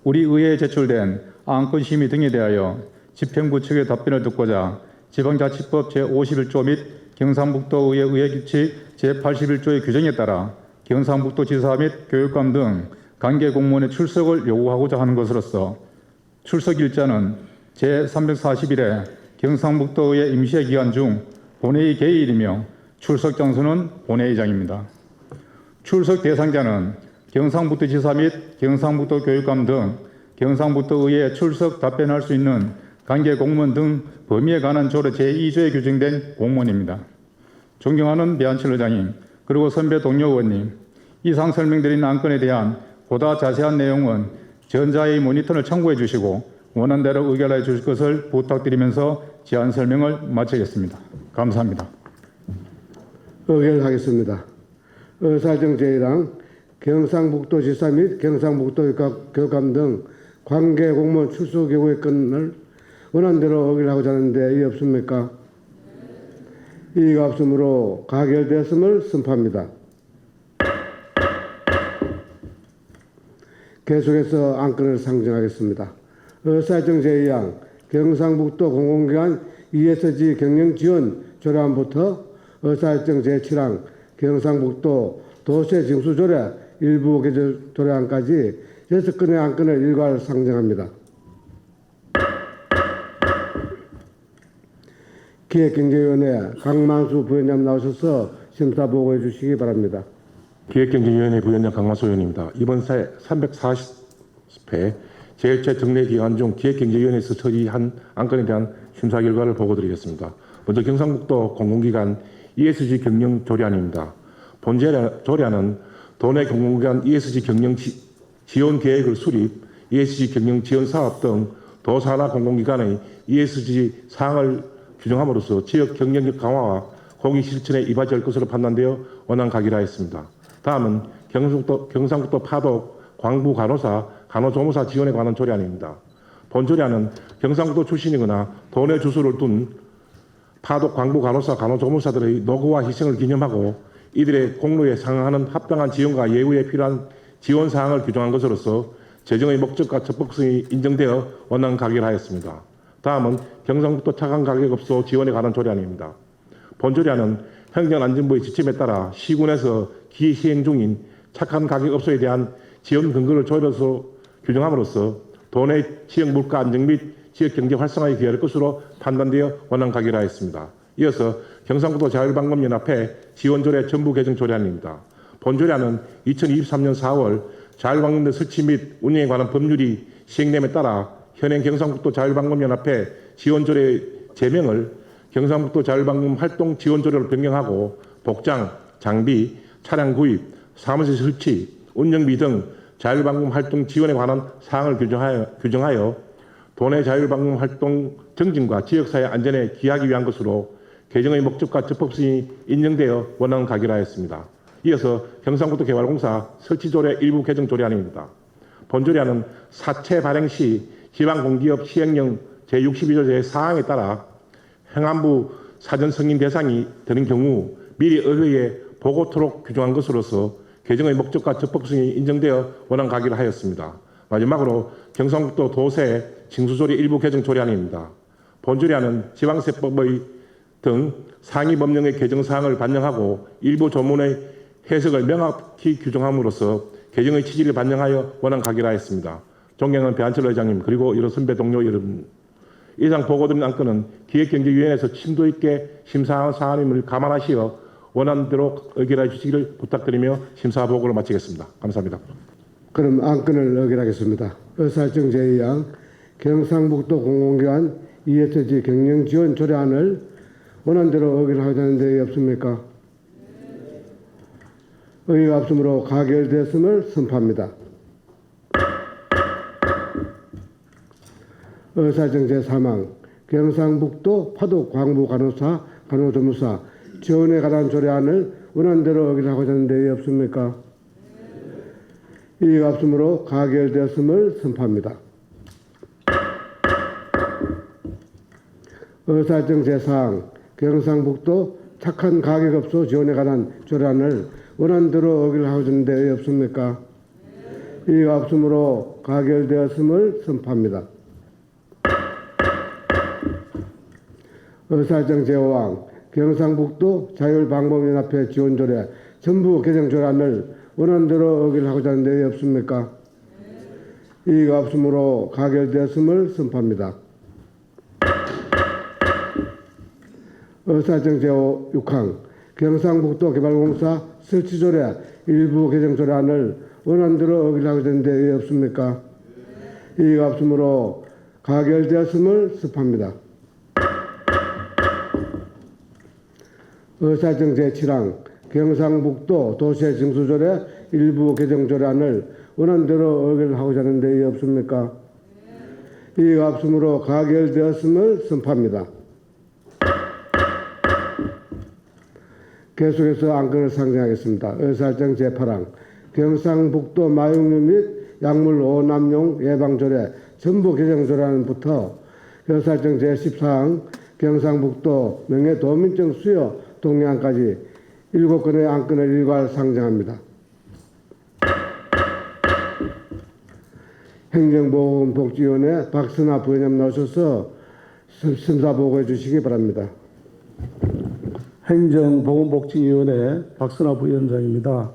우리 의회에 제출된 안건 심의 등에 대하여 집행부 측의 답변을 듣고자 지방자치법 제51조 및 경상북도의회 의회규칙 제81조의 규정에 따라 경상북도지사 및 교육감 등 관계 공무원의 출석을 요구하고자 하는 것으로서 출석 일자는 제341회 경상북도의회 임시회 기간 중 본회의 개의일이며 출석 장소는 본회의장입니다. 출석 대상자는 경상북도지사 및 경상북도교육감 등 경상북도의회에 출석 답변할 수 있는 관계 공무원 등 범위에 관한 조례 제2조에 규정된 공무원입니다. 존경하는 배한철 의장님 그리고 선배 동료 의원님, 이상 설명드린 안건에 대한 보다 자세한 내용은 전자의 모니터를 참고해 주시고 원하는 대로 의결해 주실 것을 부탁드리면서 제안 설명을 마치겠습니다. 감사합니다. 의결하겠습니다. 의사일정 제1항 경상북도지사 및 경상북도교육감 등 관계 공무원 출석 요구의 건을 원한대로 의결하고자 하는데 이의 없습니까? 이의가 없으므로 가결되었음을 선포합니다. 계속해서 안건을 상정하겠습니다. 의사일정 제2항 경상북도 공공기관 ESG 경영 지원 조례안부터 의사일정 제7항 경상북도 도시의 징수조례 일부 개정 조례안까지 6건의 안건을 일괄 상정합니다. 기획경제위원회 강만수 부위원장 나오셔서 심사 보고해 주시기 바랍니다. 기획경제위원회 부위원장 강만수 의원입니다. 이번 새 340회 제1차 정례 기간 중 기획경제위원회에서 처리한 안건에 대한 심사 결과를 보고드리겠습니다. 먼저 경상북도 공공기관 ESG 경영 조례안입니다. 본 조례안은 도내 공공기관 ESG 경영 지원 계획을 수립, ESG 경영 지원 사업 등 도산하 공공기관의 ESG 사항을 규정함으로써 지역 경영력 강화와 공익 실천에 이바지할 것으로 판단되어 원안 가결하였습니다. 다음은 경상북도 파독, 광부 간호사, 간호조무사 지원에 관한 조례안입니다. 본 조례안은 경상북도 출신이거나 도내 주소를 둔 파독, 광부 간호사, 간호조무사들의 노고와 희생을 기념하고 이들의 공로에 상응하는 합당한 지원과 예우에 필요한 지원 사항을 규정한 것으로서 재정의 목적과 적법성이 인정되어 원안 가결하였습니다. 다음은 경상북도 차관가격업소 지원에 관한 조례안입니다. 본 조례안은 행정안전부의 지침에 따라 시군에서 기시행 중인 착한 가격업소에 대한 지원 근거를 조례로서 규정함으로써 도내 지역 물가 안정 및 지역 경제 활성화에 기여할 것으로 판단되어 원안 가결하였습니다. 이어서 경상북도 자율방법연합회 지원조례 전부 개정 조례안입니다. 본 조례안은 2023년 4월 자율방법대 설치 및 운영에 관한 법률이 시행됨에 따라 현행 경상북도 자율방법연합회 지원조례 제명을 경상북도 자율방문 활동 지원 조례를 변경하고 복장, 장비, 차량 구입, 사무실 설치, 운영비 등 자율방문 활동 지원에 관한 사항을 규정하여 도내 자율방문 활동 정진과 지역사회 안전에 기하기 위한 것으로 개정의 목적과 적법성이 인정되어 원안 가결하였습니다. 이어서 경상북도 개발공사 설치조례 일부 개정 조례안입니다. 본조례안은 사채 발행 시 지방공기업 시행령 제62조 제4항에 따라 행안부 사전 승인 대상이 되는 경우 미리 의회에 보고토록 규정한 것으로서 개정의 목적과 적법성이 인정되어 원안 가결을 하였습니다. 마지막으로 경상북도 도세 징수조례 일부 개정 조례안입니다. 본조례안은 지방세법의 등 상위 법령의 개정 사항을 반영하고 일부 조문의 해석을 명확히 규정함으로써 개정의 취지를 반영하여 원안 가결하였습니다. 존경하는 배한철 의장님 그리고 여러 선배 동료 여러분, 이상 보고드린 안건은 기획경제위원회에서 심도 있게 심사한 사안임을 감안하시어 원안대로 의결해 주시기를 부탁드리며 심사 보고를 마치겠습니다. 감사합니다. 그럼 안건을 의결하겠습니다. 의사일정 제2항 경상북도 공공기관 ESG 경영 지원 조례안을 원안대로 의결하자는 데 없습니까? 의의가 없으므로 가결되었음을 선포합니다. 의사일정 제3항 경상북도 파독 광부 간호사 간호조무사 지원에 관한 조례안을 원안대로 의결하고자 하는 데 없습니까? 이의가 없으므로 가결되었음을 선포합니다. 의사일정 제4항 경상북도 착한 가게업소 지원에 관한 조례안을 원안대로 의결하고자 하는 데 없습니까? 이의가 없으므로 가결되었음을 선포합니다. 의사일정 제5항 경상북도 자율방법연합회 지원조례 전부 개정조례안을 원안대로 의결하고자 하는 데 없습니까? 이의가 없으므로 가결되었음을 선포합니다. 의사일정 제6항 경상북도 개발공사 설치조례 일부 개정조례안을 원안대로 의결하고자 하는 데 없습니까? 이의가 없으므로 가결되었음을 선포합니다. 의사일정 제7항 경상북도 도시의 징수조례 일부 개정조례안을 원안대로 의결하고자 하는 데 없습니까? 이의가 없으므로 가결되었음을 선포합니다. 계속해서 안건을 상정하겠습니다. 의사일정 제8항 경상북도 마약류 및 약물 오남용 예방조례 전부 개정조례안부터 의사일정 제14항 경상북도 명예도민증 수여 동의안까지 7건의 안건을 일괄 상정합니다. 행정보건복지위원회 박선아 부위원님 나오셔서 심사 보고해 주시기 바랍니다. 행정보건복지위원회 박선아 부위원장입니다.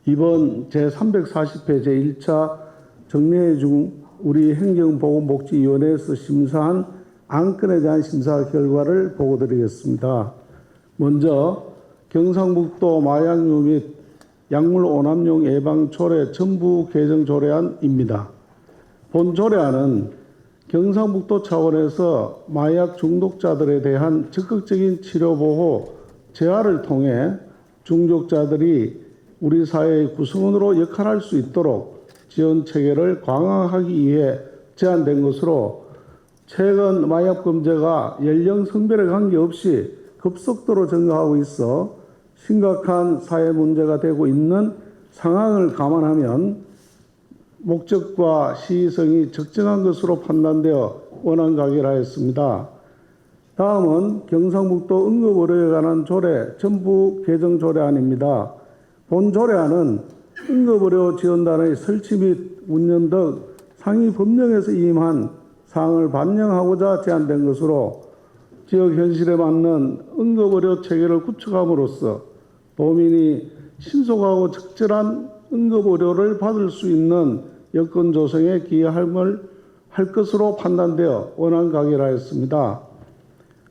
이번 제340회 제1차 정례 중 우리 행정보건복지위원회에서 심사한 안건에 대한 심사 결과를 보고드리겠습니다. 먼저 경상북도 마약류 및 약물 오남용 예방 조례 전부 개정 조례안입니다. 본 조례안은 경상북도 차원에서 마약 중독자들에 대한 적극적인 치료 보호 재활을 통해 중독자들이 우리 사회의 구성원으로 역할할 수 있도록 지원 체계를 강화하기 위해 제안된 것으로 최근 마약 범죄가 연령 성별에 관계없이 급속도로 증가하고 있어 심각한 사회 문제가 되고 있는 상황을 감안하면 목적과 시의성이 적정한 것으로 판단되어 원안 가결하였습니다. 다음은 경상북도 응급의료에 관한 조례 전부 개정 조례안입니다. 본 조례안은 응급의료 지원단의 설치 및 운영 등 상위 법령에서 위임한 사항을 반영하고자 제안된 것으로 지역 현실에 맞는 응급의료 체계를 구축함으로써 도민이 신속하고 적절한 응급의료를 받을 수 있는 여건 조성에 기여할 것으로 판단되어 원안 가결하였습니다.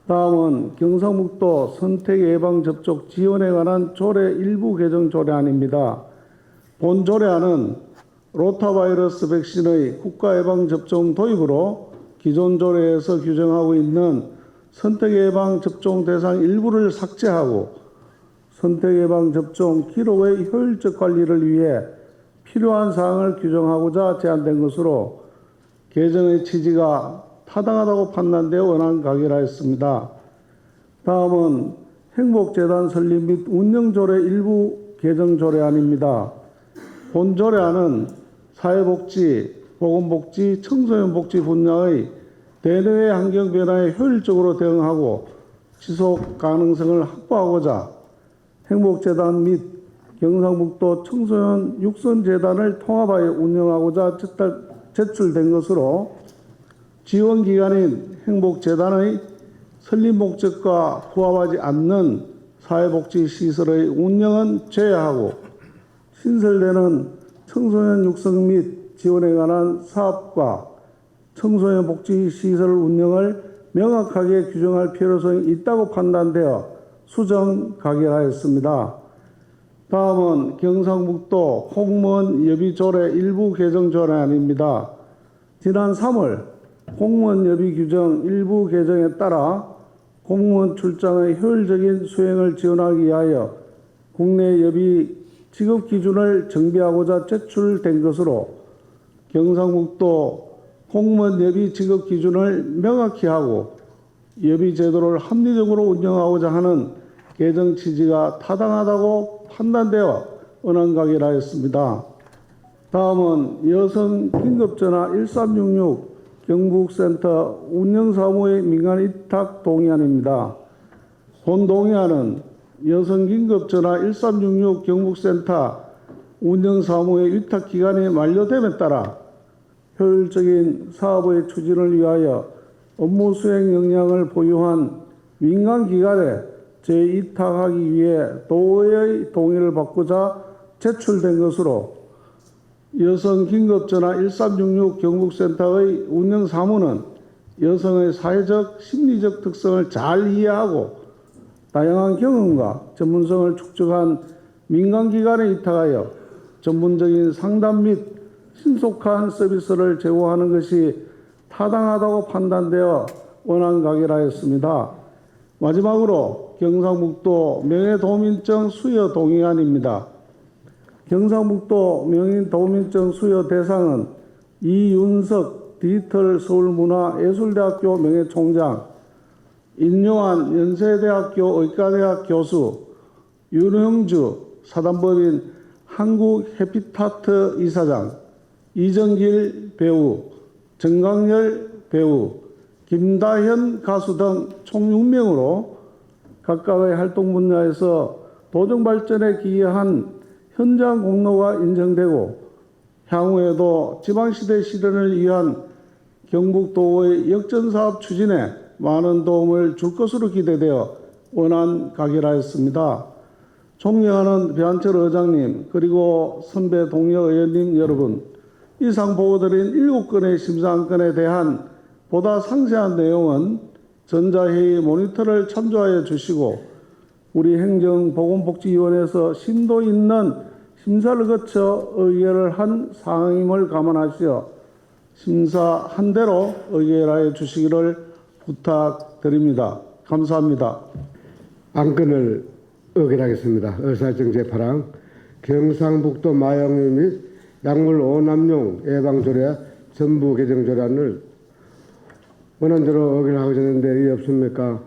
다음은 경상북도 선택예방접종 지원에 관한 조례 일부 개정 조례안입니다. 본 조례안은 로타바이러스 백신의 국가예방접종 도입으로 기존 조례에서 규정하고 있는 선택예방접종 대상 일부를 삭제하고 선택예방접종 기록의 효율적 관리를 위해 필요한 사항을 규정하고자 제안된 것으로 개정의 취지가 타당하다고 판단되어 원안 가결하였습니다. 다음은 행복재단 설립 및 운영조례 일부 개정 조례안입니다. 본 조례안은 사회복지, 보건복지, 청소년복지 분야의 대내외 환경 변화에 효율적으로 대응하고 지속 가능성을 확보하고자 행복재단 및 경상북도 청소년 육선재단을 통합하여 운영하고자 제출된 것으로 지원기관인 행복재단의 설립 목적과 부합하지 않는 사회복지시설의 운영은 제외하고 신설되는 청소년 육성 및 지원에 관한 사업과 청소년 복지시설 운영을 명확하게 규정할 필요성이 있다고 판단되어 수정 가결하였습니다. 다음은 경상북도 공무원 예비조례 일부 개정 조례안입니다. 지난 3월 공무원 예비 규정 일부 개정에 따라 공무원 출장의 효율적인 수행을 지원하기 위하여 국내 예비 직업 기준을 정비하고자 제출된 것으로 경상북도 공무원 예비 직업 기준을 명확히 하고 예비 제도를 합리적으로 운영하고자 하는 개정 취지가 타당하다고 판단되어 원안 가결하였습니다. 다음은 여성 긴급전화 1366 경북센터 운영사무의 민간 위탁 동의안입니다. 본 동의안은 여성 긴급전화 1366 경북센터 운영사무의 위탁기간이 만료됨에 따라 효율적인 사업의 추진을 위하여 업무 수행 역량을 보유한 민간기관에 재위탁하기 위해 도의 동의를 받고자 제출된 것으로 여성 긴급전화 1366 경북센터의 운영사무는 여성의 사회적, 심리적 특성을 잘 이해하고 다양한 경험과 전문성을 축적한 민간기관에 위탁하여 전문적인 상담 및 신속한 서비스를 제공하는 것이 타당하다고 판단되어 원안 가결하였습니다. 마지막으로 경상북도 명예도민증 수여 동의안입니다. 경상북도 명예도민증 수여 대상은 이윤석 디지털 서울문화예술대학교 명예총장, 인요한 연세대학교 의과대학 교수, 윤형주 사단법인 한국해피타트 이사장, 이정길 배우, 정강열 배우, 김다현 가수 등 총 6명으로 각각의 활동 분야에서 도정 발전에 기여한 현장 공로가 인정되고 향후에도 지방시대 실현을 위한 경북도의 역전사업 추진에 많은 도움을 줄 것으로 기대되어 원안 가결하였습니다. 존경하는 배한철 의장님 그리고 선배 동료 의원님 여러분, 이상 보고드린 7건의 심사안건에 대한 보다 상세한 내용은 전자회의 모니터를 참조하여 주시고 우리 행정보건복지위원회에서 심도 있는 심사를 거쳐 의결을 한 사항임을 감안하시어 심사한 대로 의결하여 주시기를 부탁드립니다. 감사합니다. 안건을 의결하겠습니다. 의사일정 제8항 경상북도 마약류 및 약물 오남용 예방조례 전부 개정조례안을 원안대로 의결하고자 하는데 이의 없습니까?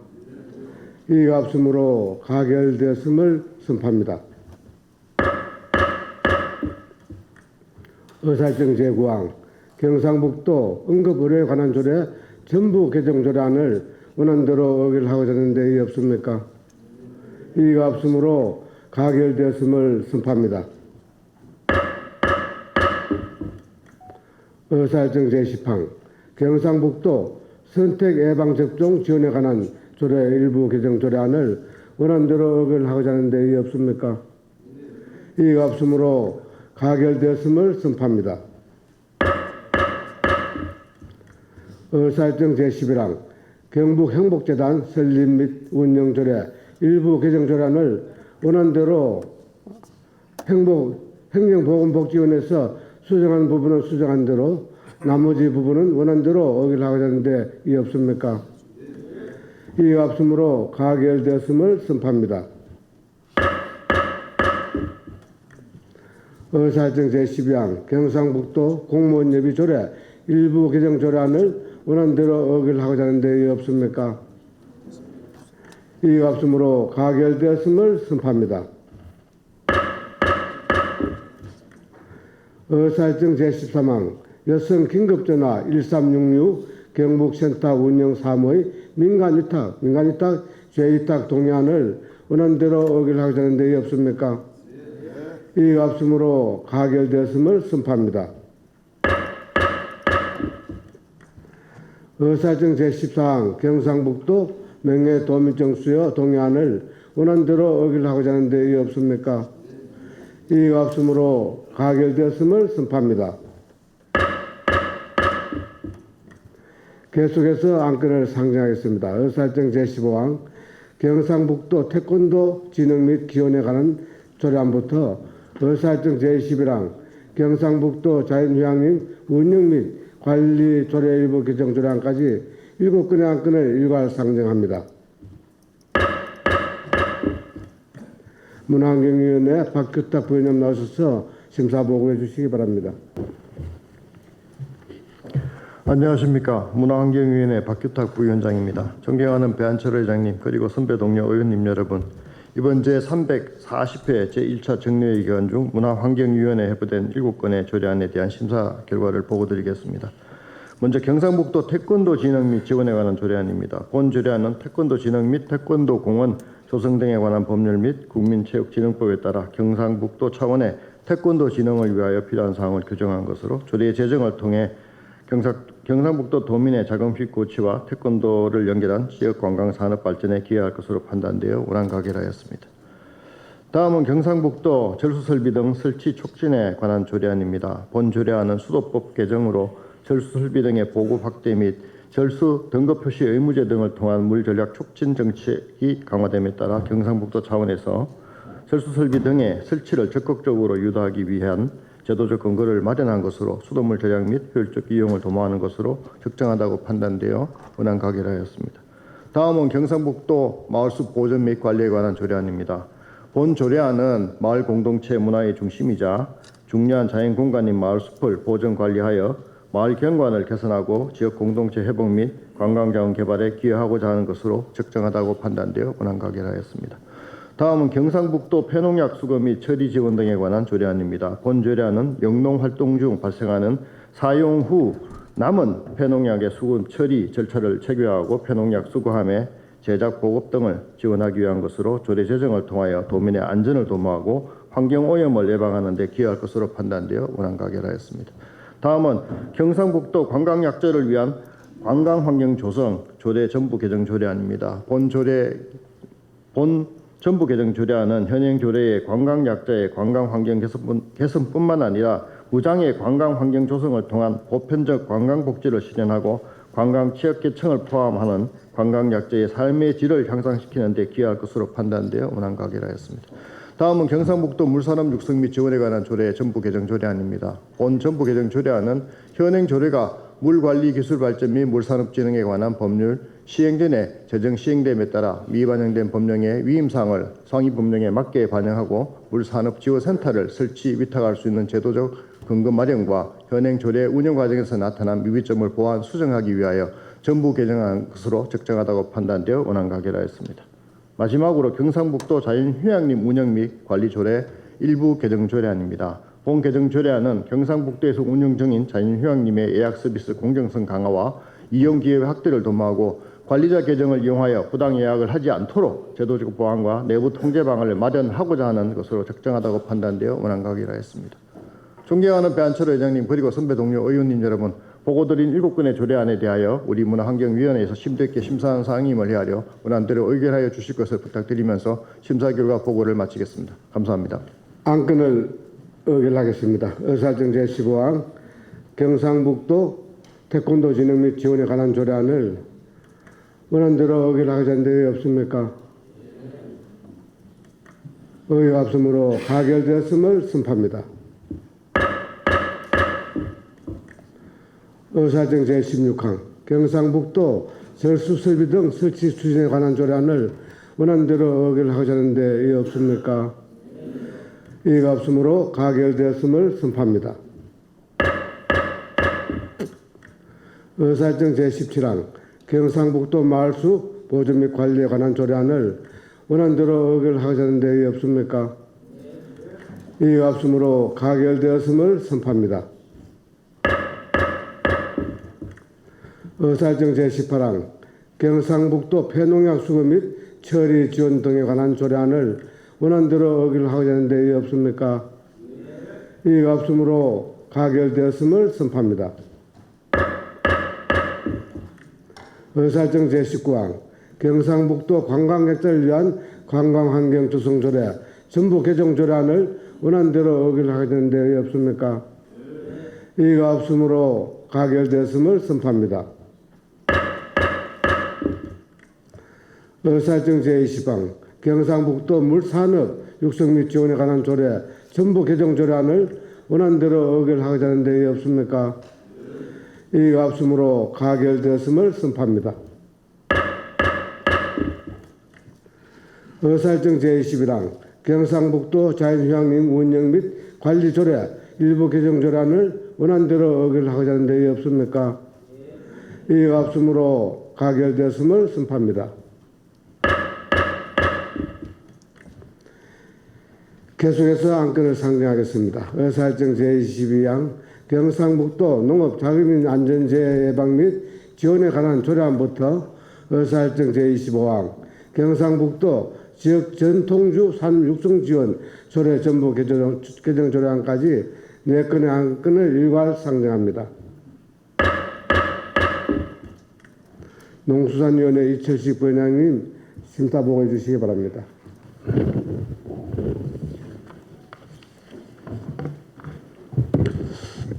이의가 없으므로 가결되었음을 선포합니다. 의사일정 제9항 경상북도 응급의료에 관한 조례 전부 개정조례안을 원안대로 의결하고자 하는데 이의 없습니까? 이의가 없으므로 가결되었음을 선포합니다. 의사일정 제10항 경상북도 선택예방접종 지원에 관한 조례 일부 개정 조례안을 원안대로 의결하고자 하는데 이의 없습니까? 이의가 없으므로 가결되었음을 선포합니다. 의사일정 제11항 경북행복재단 설립 및 운영 조례 일부 개정 조례안을 원안대로 행정보건복지위원회에서 수정한 부분은 수정한 대로 나머지 부분은 원안대로 의결하고자 하는데 이의 없습니까? 이의가 없으므로 가결되었음을 선포합니다. 의사일정 제12항 경상북도 공무원예비 조례 일부 개정 조례안을 원안대로 의결하고자 하는데 이의 없습니까? 이의가 없으므로 가결되었음을 선포합니다. 의사일정 제13항 여성 긴급전화 1366 경북센터 운영 사무의 민간위탁 죄위탁 동의안을 원안대로 의결하고자 하는데 이의 없습니까? 이의가 없으므로 가결되었음을 선포합니다. 의사일정 제14항 경상북도 명예도민증 수여 동의안을 원안대로 의결하고자 하는데 이의 없습니까? 이의가 없으므로 가결되었음을 선포합니다. 계속해서 안건을 상정하겠습니다. 의사일정 제15항 경상북도 태권도 진흥 및 기원에 관한 조례안부터 의사일정 제21항 경상북도 자연휴양림 운영 및 관리 조례 일부 개정 조례안까지 7건의 안건을 일괄 상정합니다. 문화환경위원회 박규탁 부위원님 나오셔서 심사 보고해 주시기 바랍니다. 안녕하십니까. 문화환경위원회 박규탁 부위원장입니다. 존경하는 배한철 의장님 그리고 선배 동료 의원님 여러분, 이번 제340회 제1차 정례회 기간 중 문화환경위원회에 회부된 7건의 조례안에 대한 심사 결과를 보고드리겠습니다. 먼저 경상북도 태권도 진흥 및 지원에 관한 조례안입니다. 본 조례안은 태권도 진흥 및 태권도 공원 조성 등에 관한 법률 및 국민체육진흥법에 따라 경상북도 차원의 태권도 진흥을 위하여 필요한 사항을 규정한 것으로 조례 제정을 통해 경상북도 도민의 자금식 고취와 태권도를 연결한 지역 관광 산업 발전에 기여할 것으로 판단되어 원안 가결하였습니다. 다음은 경상북도 절수 설비 등 설치 촉진에 관한 조례안입니다. 본 조례안은 수도법 개정으로 절수 설비 등의 보급 확대 및 절수 등급 표시 의무제 등을 통한 물 전략 촉진 정책이 강화됨에 따라 경상북도 차원에서 절수 설비 등의 설치를 적극적으로 유도하기 위한 제도적 근거를 마련한 것으로 수돗물 절약 및 효율적 이용을 도모하는 것으로 적정하다고 판단되어 원안 가결하였습니다. 다음은 경상북도 마을숲 보존 및 관리에 관한 조례안입니다. 본 조례안은 마을 공동체 문화의 중심이자 중요한 자연 공간인 마을숲을 보존 관리하여 마을 경관을 개선하고 지역 공동체 회복 및 관광자원 개발에 기여하고자 하는 것으로 적정하다고 판단되어 원안 가결하였습니다. 다음은 경상북도 폐농약 수거 및 처리 지원 등에 관한 조례안입니다. 본 조례안은 영농 활동 중 발생하는 사용 후 남은 폐농약의 수거 처리 절차를 체계화하고 폐농약 수거함에 제작 보급 등을 지원하기 위한 것으로 조례 제정을 통하여 도민의 안전을 도모하고 환경 오염을 예방하는 데 기여할 것으로 판단되어 원안 가결하였습니다. 다음은 경상북도 관광약자를 위한 관광환경 조성 조례 전부 개정 조례안입니다. 본 전부 개정 조례안은 현행 조례의 관광약자의 관광환경 개선뿐만 아니라 무장의 관광환경 조성을 통한 보편적 관광복지를 실현하고 관광 취약계층을 포함하는 관광약자의 삶의 질을 향상시키는 데 기여할 것으로 판단되어 원안 가결하였습니다. 다음은 경상북도 물산업 육성 및 지원에 관한 조례 전부 개정 조례안입니다. 본 전부 개정 조례안은 현행 조례가 물관리 기술 발전 및 물산업진흥에 관한 법률 시행 전에 제정 시행됨에 따라 미반영된 법령의 위임사항을 상위 법령에 맞게 반영하고 물산업지원센터를 설치 위탁할 수 있는 제도적 근거 마련과 현행 조례 운영 과정에서 나타난 미비점을 보완 수정하기 위하여 전부 개정한 것으로 적정하다고 판단되어 원안 가결하였습니다. 마지막으로 경상북도 자연휴양림 운영 및 관리 조례 일부 개정 조례안입니다. 본 개정 조례안은 경상북도에서 운영 중인 자연휴양림의 예약 서비스 공정성 강화와 이용 기회 확대를 도모하고 관리자 계정을 이용하여 부당 예약을 하지 않도록 제도적 보완과 내부 통제 방안을 마련하고자 하는 것으로 적정하다고 판단되어 원안 가결하였습니다. 존경하는 배한철 의장님 그리고 선배 동료 의원님 여러분, 보고드린 7건의 조례안에 대하여 우리 문화환경위원회에서 심도 있게 심사한 사항임을 헤아려 원안대로 의결하여 주실 것을 부탁드리면서 심사 결과 보고를 마치겠습니다. 감사합니다. 안건을 의결하겠습니다. 의사일정 제15항 경상북도 태권도 진흥 및 지원에 관한 조례안을 원안대로 의결하고자 하는 데 없습니까? 의의가 없으므로 가결되었음을 선포합니다. 의사일정 제16항 경상북도 절수 설비 등 설치 추진에 관한 조례안을 원안대로 의결하고자 하는데 이의 없습니까? 이의가 없으므로 가결되었음을 선포합니다. 의사일정 제17항 경상북도 마을수 보존 및 관리에 관한 조례안을 원안대로 의결하고자 하는데 이의 없습니까? 이의가 없으므로 가결되었음을 선포합니다. 의사일정 제18항 경상북도 폐농약 수거 및 처리 지원 등에 관한 조례안을 원안대로 의결하고자 하는데 이의 없습니까? 이의가 없으므로 가결되었음을 선포합니다. 의사일정 제19항 경상북도 관광객들을 위한 관광환경 조성 조례 전부 개정 조례안을 원안대로 의결하게 되는데 이의 없습니까? 이의가 없으므로 가결되었음을 선포합니다. 의사일정 제20항 경상북도 물산업 육성 및 지원에 관한 조례 전부 개정 조례안을 원안대로 의결하고자 하는데 이의 없습니까? 이의가 없으므로 가결되었음을 선포합니다. 의사일정 제21항 경상북도 자연휴양림 운영 및 관리 조례 일부 개정 조례안을 원안대로 의결하고자 하는데 이의 없습니까? 이의가 없으므로 가결되었음을 선포합니다. 계속해서 안건을 상정하겠습니다. 의사일정 제22항 경상북도 농업자금 및 안전재해 예방 및 지원에 관한 조례안부터 의사일정 제25항 경상북도 지역 전통주 산업 육성 지원 조례 전부 개정 조례안까지 4건의 안건을 일괄 상정합니다. 농수산위원회 이철식 부위원장님 심사 보고해 주시기 바랍니다.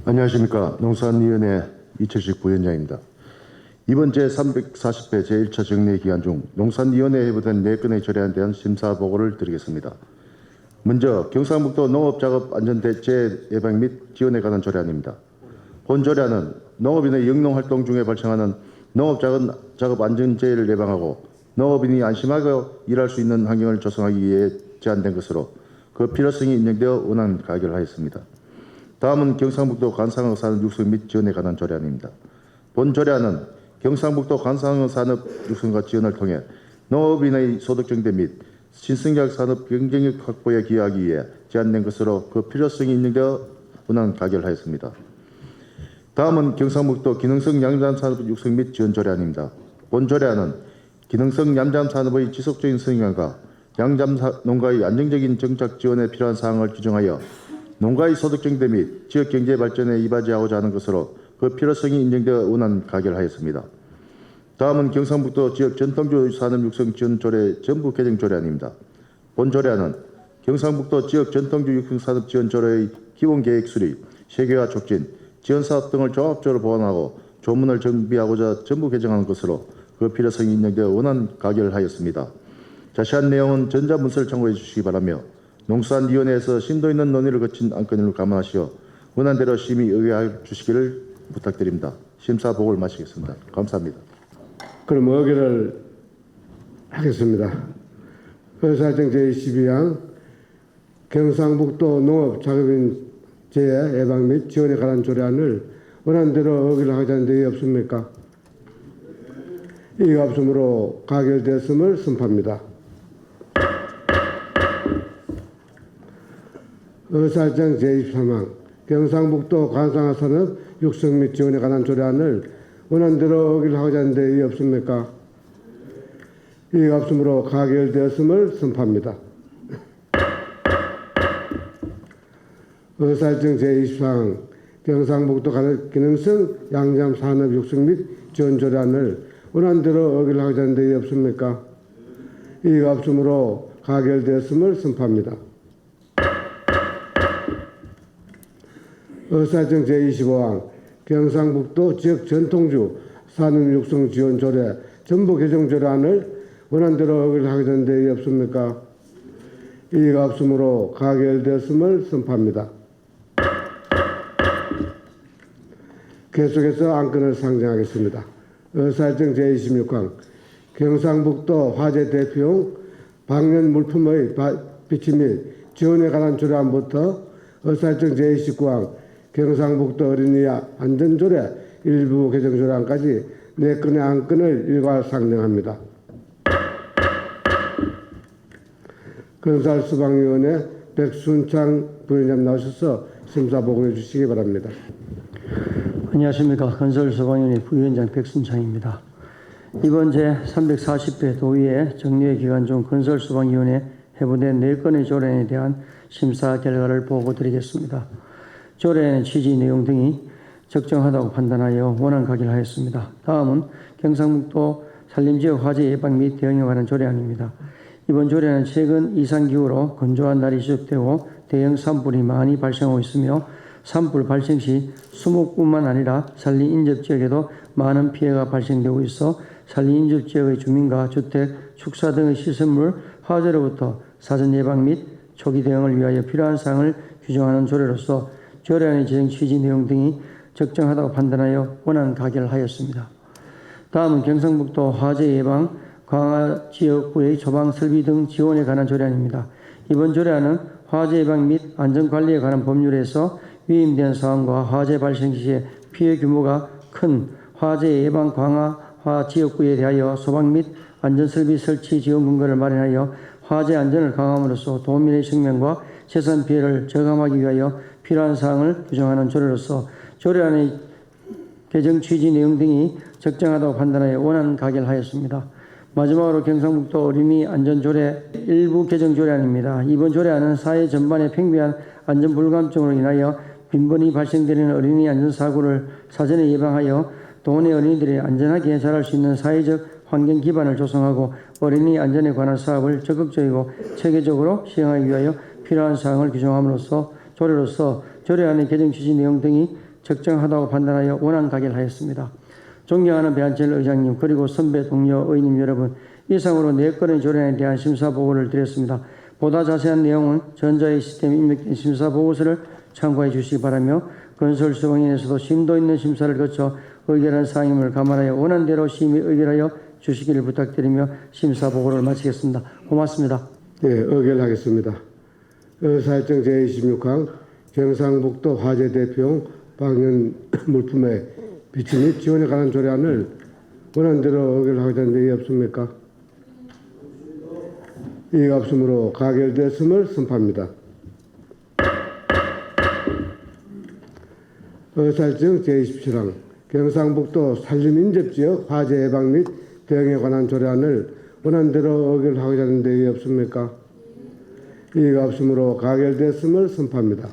안녕하십니까. 농수산위원회 이철식 부위원장입니다. 이번 제340회 제1차 정례 기간 중 농산위원회에 해부된 4건의 조례안에 대한 심사 보고를 드리겠습니다. 먼저 경상북도 농업작업 안전재해 예방 및 지원에 관한 조례안입니다. 본 조례안은 농업인의 영농활동 중에 발생하는 농업작업 안전재해를 예방하고 농업인이 안심하고 일할 수 있는 환경을 조성하기 위해 제안된 것으로 그 필요성이 인정되어 원안 가결하였습니다. 다음은 경상북도 관상어 산업 육성 및 지원에 관한 조례안입니다. 본 조례안은 경상북도 관상어 산업 육성과 지원을 통해 농업인의 소득 증대 및 신승약 산업 경쟁력 확보에 기여하기 위해 제안된 것으로 그 필요성이 인정되어 원안 가결하였습니다. 다음은 경상북도 기능성 양잠 산업 육성 및 지원 조례안입니다. 본 조례안은 기능성 양잠 산업의 지속적인 성장과 양잠 농가의 안정적인 정착 지원에 필요한 사항을 규정하여 농가의 소득 증대 및 지역 경제 발전에 이바지하고자 하는 것으로 그 필요성이 인정되어 원안 가결하였습니다. 다음은 경상북도 지역 전통주 산업 육성 지원 조례 전부 개정 조례안입니다. 본 조례안은 경상북도 지역 전통주 육성 산업 지원 조례의 기본 계획 수립, 세계화 촉진, 지원 사업 등을 종합적으로 보완하고 조문을 정비하고자 전부 개정하는 것으로 그 필요성이 인정되어 원안 가결하였습니다. 자세한 내용은 전자문서를 참고해 주시기 바라며 농수산위원회에서 심도 있는 논의를 거친 안건을 감안하시어 원안대로 심의 의결해 주시기를 부탁드립니다. 심사 보고를 마치겠습니다. 감사합니다. 그럼 의결을 하겠습니다. 의사일정 제22항 경상북도 농업자급인 재해 예방 및 지원에 관한 조례안을 원안대로 의결하고자 하는데 이의 없습니까? 이의가 없으므로 가결되었음을 선포합니다. 의사일정 제23항 경상북도 관상어 산업 육성 및 지원에 관한 조례안을 원안대로 의결하고자 하는데 이의 없습니까? 이의가 없으므로 가결되었음을 선포합니다. 의사일정 제24항 경상북도 기능성 양잠 산업 육성 및 지원 조례안을 원안대로 의결하고자 하는데 이의 없습니까? 이의가 없으므로 가결되었음을 선포합니다. 의사일정 제25항 경상북도 지역 전통주 산업 육성 지원 조례 전부 개정 조례안을 원안대로 의결하고자 하는데 이의 없습니까? 이의가 없으므로 가결되었음을 선포합니다. 계속해서 안건을 상정하겠습니다. 의사일정 제26항 경상북도 화재 대피용 방연 물품의 비치 및 지원에 관한 조례안부터 의사일정 제29항 경상북도 어린이 안전조례 일부 개정 조례안까지 4건의 안건을 일괄 상정합니다. 건설소방위원회 백순창 부위원장 나오셔서 심사 보고해 주시기 바랍니다. 안녕하십니까. 건설소방위원회 부위원장 백순창입니다. 이번 제340회 도의회 정례 기간 중 건설소방위원회 해부된 4건의 조례에 대한 심사 결과를 보고드리겠습니다. 조례의 취지 내용 등이 적정하다고 판단하여 원안 가결하였습니다. 다음은 경상북도 산림지역 화재 예방 및 대응에 관한 조례안입니다. 이번 조례는 최근 이상기후로 건조한 날이 지속되고 대형 산불이 많이 발생하고 있으며 산불 발생 시 수목뿐만 아니라 산림 인접 지역에도 많은 피해가 발생되고 있어 산림 인접 지역의 주민과 주택, 축사 등의 시설물 화재로부터 사전 예방 및 초기 대응을 위하여 필요한 사항을 규정하는 조례로서 조례안의 제정 취지 내용 등이 적정하다고 판단하여 원안 가결하였습니다. 다음은 경상북도 화재 예방 강화 지역구의 처방 설비 등 지원에 관한 조례안입니다. 이번 조례안은 화재 예방 및 안전관리에 관한 법률에서 위임된 사항과 화재 발생 시에 피해 규모가 큰 화재 예방 강화 지역구에 대하여 소방 및 안전설비 설치 지원 근거를 마련하여 화재 안전을 강화함으로써 도민의 생명과 재산 피해를 저감하기 위하여 필요한 사항을 규정하는 조례로서 조례안의 개정 취지 내용 등이 적정하다고 판단하여 원안 가결하였습니다. 마지막으로 경상북도 어린이 안전조례 일부 개정 조례안입니다. 이번 조례안은 사회 전반의 팽배한 안전 불감증으로 인하여 빈번히 발생되는 어린이 안전사고를 사전에 예방하여 도내 어린이들이 안전하게 자랄 수 있는 사회적 환경 기반을 조성하고 어린이 안전에 관한 사업을 적극적이고 체계적으로 시행하기 위하여 필요한 사항을 규정함으로써 조례로서 조례안의 개정 취지 내용 등이 적정하다고 판단하여 원안 가결하였습니다. 존경하는 배한철 의장님 그리고 선배 동료 의원님 여러분, 이상으로 4건의 조례안에 대한 심사 보고를 드렸습니다. 보다 자세한 내용은 전자의 시스템에 입력된 심사 보고서를 참고해 주시기 바라며 건설소방위원회에서도 심도 있는 심사를 거쳐 의결한 사항임을 감안하여 원안대로 심의 의결하여 주시기를 부탁드리며 심사 보고를 마치겠습니다. 고맙습니다. 네, 의결하겠습니다. 의사일정 제26항 경상북도 화재 대피용 방연 물품의 비치 및 지원에 관한 조례안을 원안대로 의결하겠다는 얘기 없습니까? 이의가 없으므로 가결됐음을 선포합니다. 의사일정 제27항 경상북도 산림인접지역 화재 예방 및 대응에 관한 조례안을 원안대로 의결하겠다는 얘기 없습니까? 이의가 없으므로 가결됐음을 선포합니다.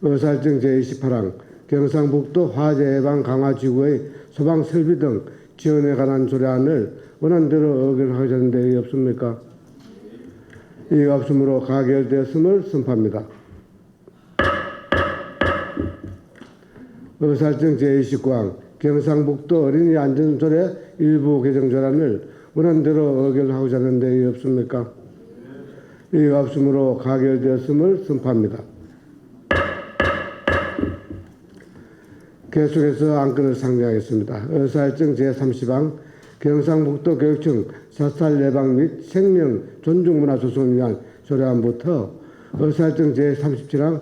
의사일정 제28항 경상북도 화재 예방 강화 지구의 소방 설비 등 지원에 관한 조례안을 원안대로 의결하겠다는 데이 없습니까? 이의가 없으므로 가결됐음을 선포합니다. 의사일정 제29항 경상북도 어린이 안전조례 일부 개정 조례안을 원안대로 의결하고자 하는 데이 없습니까? 이의가 없으므로 가결되었음을 선포합니다. 계속해서 안건을 상정하겠습니다. 의사일정 제30항 경상북도 교육청 자살 예방 및 생명 존중 문화 조성을 위한 조례안부터 의사일정 제37항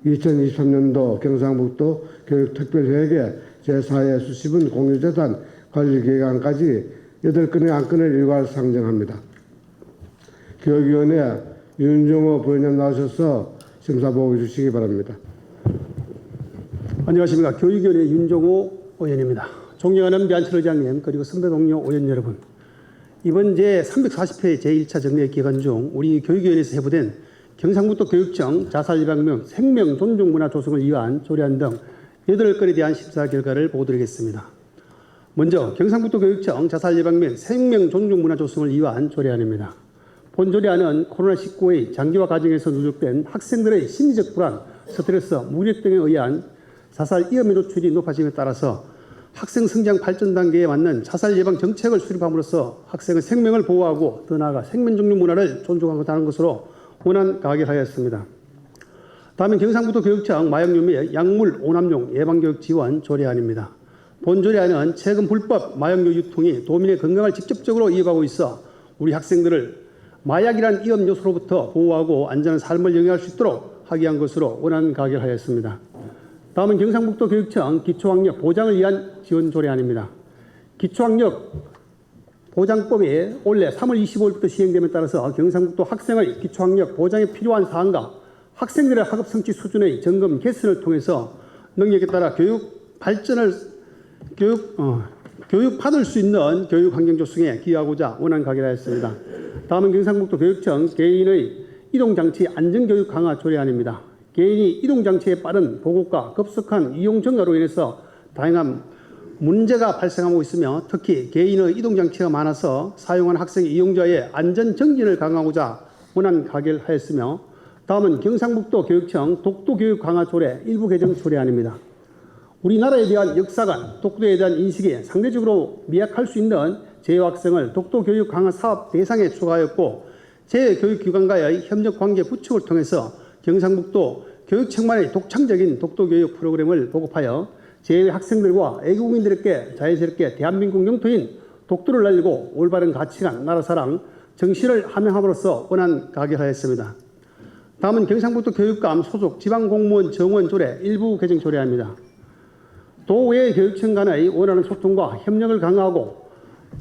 2023년도 경상북도 교육특별회계 제4회 수시분 공유재단 관리계획안까지 8건의 안건을 일괄 상정합니다. 교육위원회 윤종호 부위원장 나오셔서 심사보고 주시기 바랍니다. 안녕하십니까. 교육위원회 윤종호 의원입니다. 존경하는 배한철 의장님 그리고 선배 동료 의원 여러분, 이번 제340회 제1차 정례 기간 중 우리 교육위원회에서 해부된 경상북도 교육청 자살 예방 및 생명 존중 문화 조성을 위한 조례안 등 8건에 대한 심사 결과를 보고드리겠습니다. 먼저 경상북도 교육청 자살 예방 및 생명 존중 문화 조성을 위한 조례안입니다. 본 조례안은 코로나19의 장기화 과정에서 누적된 학생들의 심리적 불안, 스트레스, 무력 등에 의한 자살 위험의 노출이 높아짐에 따라서 학생 성장 발전 단계에 맞는 자살 예방 정책을 수립함으로써 학생의 생명을 보호하고 더 나아가 생명 존중 문화를 존중하고 다는 것으로 원안 가결하였습니다. 다음은 경상북도 교육청 마약류 및 약물 오남용 예방교육 지원 조례안입니다. 본 조례안은 최근 불법 마약류 유통이 도민의 건강을 직접적으로 이어가고 있어 우리 학생들을 마약이란 위험 요소로부터 보호하고 안전한 삶을 영위할 수 있도록 하기 위한 것으로 원안 가결하였습니다. 다음은 경상북도 교육청 기초학력 보장을 위한 지원 조례안입니다. 기초학력 보장법이 올해 3월 25일부터 시행됨에 따라서 경상북도 학생의 기초학력 보장에 필요한 사항과 학생들의 학업 성취 수준의 점검 개선을 통해서 능력에 따라 교육받을 수 있는 교육 환경 조성에 기여하고자 원안 가결하였습니다. 다음은 경상북도 교육청 개인의 이동장치 안전교육 강화 조례안입니다. 개인이 이동장치에 빠른 보급과 급속한 이용 증가로 인해서 다양한 문제가 발생하고 있으며 특히 개인의 이동장치가 많아서 사용하는 학생 이용자의 안전정진을 강화하고자 원안 가결하였으며 다음은 경상북도 교육청 독도교육 강화 조례 일부 개정 조례안입니다. 우리나라에 대한 역사관, 독도에 대한 인식이 상대적으로 미약할 수 있는 재외학생을 독도교육 강화 사업 대상에 추가하였고 재외교육기관과의 협력관계 구축을 통해서 경상북도 교육청만의 독창적인 독도교육 프로그램을 보급하여 재외학생들과 애국민들에게 자연스럽게 대한민국 영토인 독도를 알리고 올바른 가치관, 나라사랑, 정신을 함양함으로써 원안 가결하였습니다. 다음은 경상북도 교육감 소속 지방공무원 정원 조례 일부 개정 조례안입니다. 도외 교육청 간의 원하는 소통과 협력을 강화하고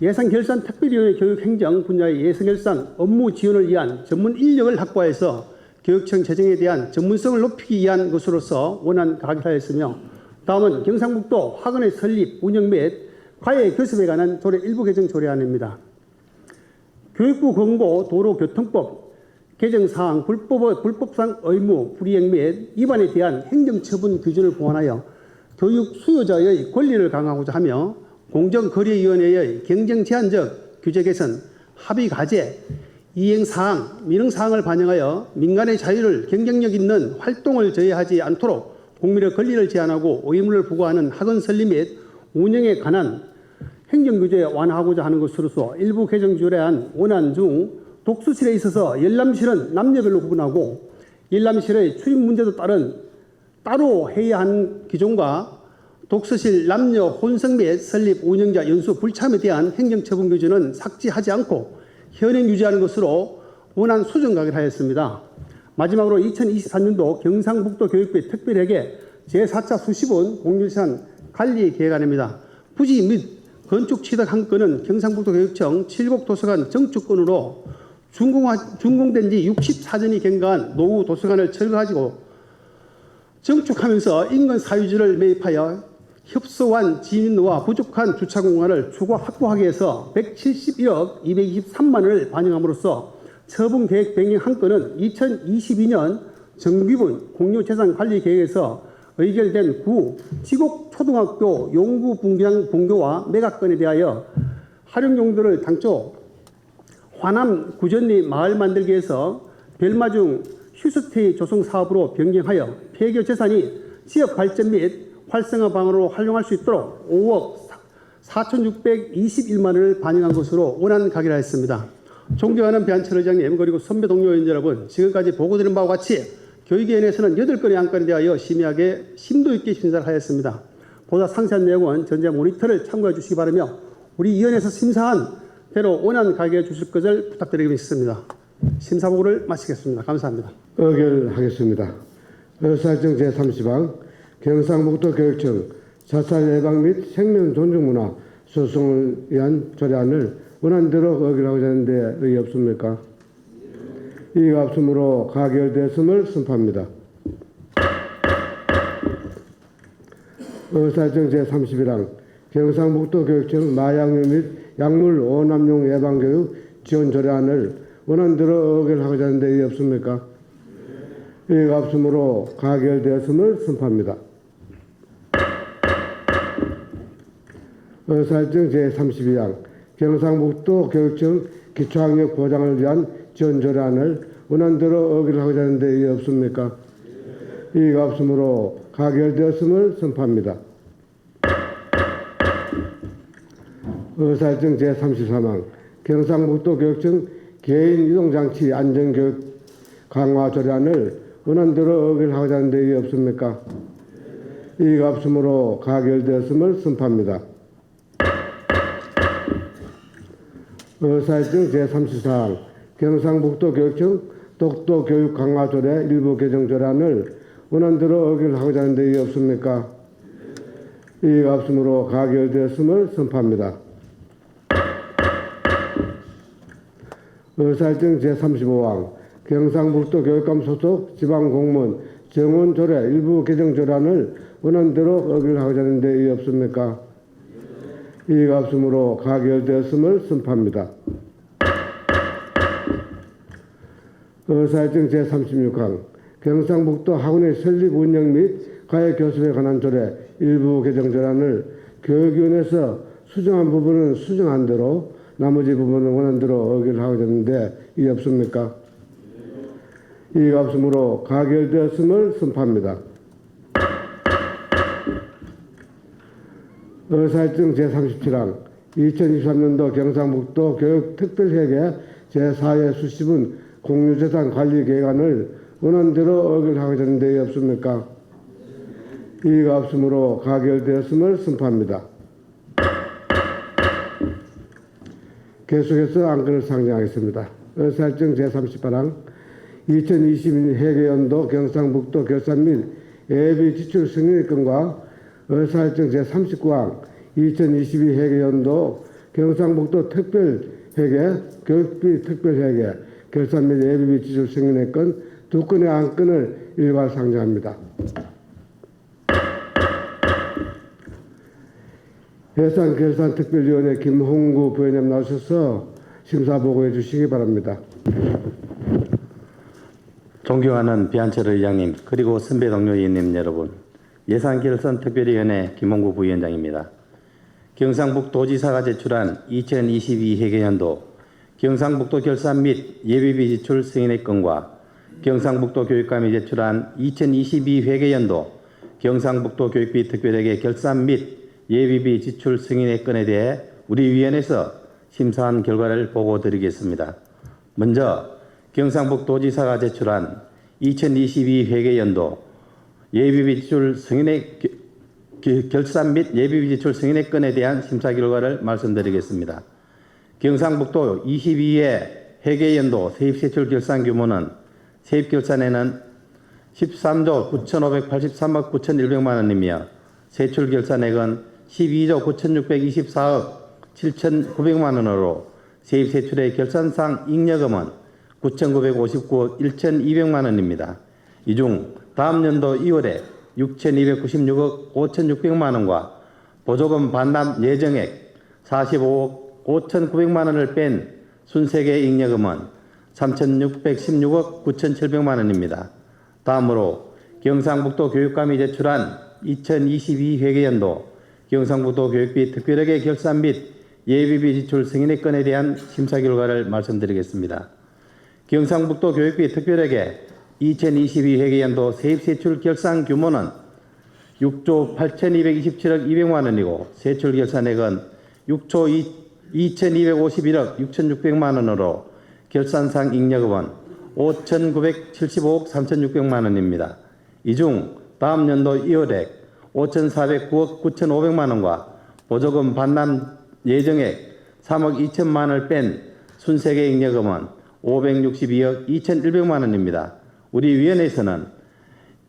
예산결산 특별위원회 교육행정 분야의 예산결산 업무 지원을 위한 전문 인력을 확보해서 교육청 재정에 대한 전문성을 높이기 위한 것으로서 원안 가결하였으며 다음은 경상북도 학원의 설립, 운영 및 과외 교습에 관한 조례 일부 개정 조례안입니다. 교육부 권고 도로교통법 개정사항 불법상 의무, 불이행 및 위반에 대한 행정처분 기준을 보완하여 교육 수요자의 권리를 강화하고자 하며 공정거래위원회의 경쟁제한적 규제 개선, 합의 과제, 이행사항, 민영사항을 반영하여 민간의 자유를 경쟁력 있는 활동을 제외하지 않도록 국민의 권리를 제한하고 의무를 부과하는 학원 설립 및 운영에 관한 행정규제 완화하고자 하는 것으로서 일부 개정 조례안 원안 중 독서실에 있어서 열람실은 남녀별로 구분하고 열람실의 출입 문제도 따로 해야 하는 기존과 독서실 남녀 혼성 및 설립 운영자 연수 불참에 대한 행정처분 규정은 삭제하지 않고 현행 유지하는 것으로 원안 수정 가결하였습니다. 마지막으로 2024년도 경상북도 교육부의 특별회계 제4차 수시본 공유시간 관리 계획안입니다. 부지 및 건축 취득 한 건은 경상북도 교육청 칠곡 도서관 정축건으로 준공된 지 64년이 경과한 노후 도서관을 철거하고 정축하면서 인근 사유지를 매입하여 협소한 지인과 부족한 주차 공간을 추가 확보하기 위해서 171억 223만 원을 반영함으로써 처분 계획 변경 한 건은 2022년 정기분 공유재산관리계획에서 의결된 구 지곡초등학교 용구 분교와 매각건에 대하여 활용 용도를 당초 화남 구전리 마을 만들기 위해서 별마중 휴스테이 조성 사업으로 변경하여 폐교 재산이 지역 발전 및 활성화 방안으로 활용할 수 있도록 5억 4,621만 원을 반영한 것으로 원안 가결하였습니다. 존경하는 배한철 의장님 그리고 선배 동료 의원 여러분, 지금까지 보고드린 바와 같이 교육위원회에서는 8건의 안건에 대하여 심의하게 심도 있게 심사를 하였습니다. 보다 상세한 내용은 전체 모니터를 참고해 주시기 바라며 우리 위원회에서 심사한 대로 원안 가결해 주실 것을 부탁드리겠습니다. 심사보고를 마치겠습니다. 감사합니다. 의결하겠습니다. 의사일정 제30항 경상북도 교육청 자살 예방 및 생명 존중 문화 소송을 위한 조례안을 원안대로 의결하고자 하는데 의의 없습니까? 이의가 없으므로 가결되었음을 선포합니다. 의사일정 제31항 경상북도 교육청 마약류 및 약물 오남용 예방교육 지원 조례안을 원안대로 의결하고자 하는데 의의 없습니까? 이의가 없으므로 가결되었음을 선포합니다. 의사일정 제32항 경상북도 교육청 기초학력 보장을 위한 지원 조례안을 원안대로 의결하고자 하는데 의의 없습니까? 이의가 없으므로 가결되었음을 선포합니다. 의사일정 제33항 경상북도 교육청 개인 이동장치 안전교육 강화 조례안을 원안대로 의결하고자 하는 데 이의 없습니까? 이의가 없으므로 가결되었음을 선포합니다. 의사일정 제34항 경상북도 교육청 독도 교육 강화 조례 일부 개정 조례안을 원안대로 의결하고자 하는 데 이의 없습니까? 이의가 없으므로 가결되었음을 선포합니다. 의사일정 제35항 경상북도 교육감 소속 지방공무원 정원 조례 일부 개정 조례안을 원안대로 의결하고자 하는 데 이의 없습니까? 이의가 없으므로 가결되었음을 선포합니다. 의사일정 제36항 경상북도 학원의 설립 운영 및 가해 교습에 관한 조례 일부 개정 조례안을 교육위원회에서 수정한 부분은 수정한 대로 나머지 부분은 원안대로 의결하고자 하는데 이의 없습니까? 이의가 없으므로 가결되었음을 선포합니다. 의사일정 제37항 2023년도 경상북도 교육특별회계 제4회 수시분 공유재산 관리 계획안을 원안대로 의결하고자 하는 데 없습니까? 이의가 없으므로 가결되었음을 선포합니다. 계속해서 안건을 상정하겠습니다. 의사일정 제38항 2022 회계연도 경상북도 결산 및 예비 지출 승인건과 의사일정 제39항 2022 회계연도 경상북도 특별회계 교육비 특별회계 결산 및 예비비 지출 승인건 두 건의 안건을 일괄 상정합니다. 예산결산특별위원회 김홍구 부위원님 나오셔서 심사 보고해 주시기 바랍니다. 존경하는 배한철 의장님 그리고 선배 동료 의원님 여러분, 예산결산특별위원회 김홍구 부위원장입니다. 경상북도지사가 제출한 2022 회계연도 경상북도 결산 및 예비비 지출 승인의 건과 경상북도 교육감이 제출한 2022 회계연도 경상북도 교육비 특별회계 결산 및 예비비 지출 승인의 건에 대해 우리 위원회에서 심사한 결과를 보고드리겠습니다. 먼저 경상북도지사가 제출한 2022 회계연도 예비비 지출 승인의 결산 및 예비비 지출 승인의 건에 대한 심사 결과를 말씀드리겠습니다. 경상북도 22회 회계연도 세입세출 결산 규모는 세입결산에는 13조 9,583억 9,100만 원이며 세출결산액은 12조 9,624억 7,900만 원으로 세입세출의 결산상 잉여금은 9,959억 1,200만 원입니다. 이 중 다음 연도 2월에 6,296억 5,600만 원과 보조금 반납 예정액 45억 5,900만 원을 뺀 순세계 잉여금은 3,616억 9,700만 원입니다. 다음으로 경상북도 교육감이 제출한 2022 회계연도 경상북도 교육비 특별회계 결산 및 예비비 지출 승인의 건에 대한 심사 결과를 말씀드리겠습니다. 경상북도 교육비 특별회계 2022 회계연도 세입세출 결산 규모는 6조 8,227억 200만 원이고 세출 결산액은 6조 2,251억 6,600만 원으로 결산상 잉여금은 5,975억 3,600만 원입니다. 이 중 다음 연도 2월에 5,409억 9,500만 원과 보조금 반납 예정액 3억 2천만 원을 뺀 순세계 잉여금은 562억 2,100만 원입니다. 우리 위원회에서는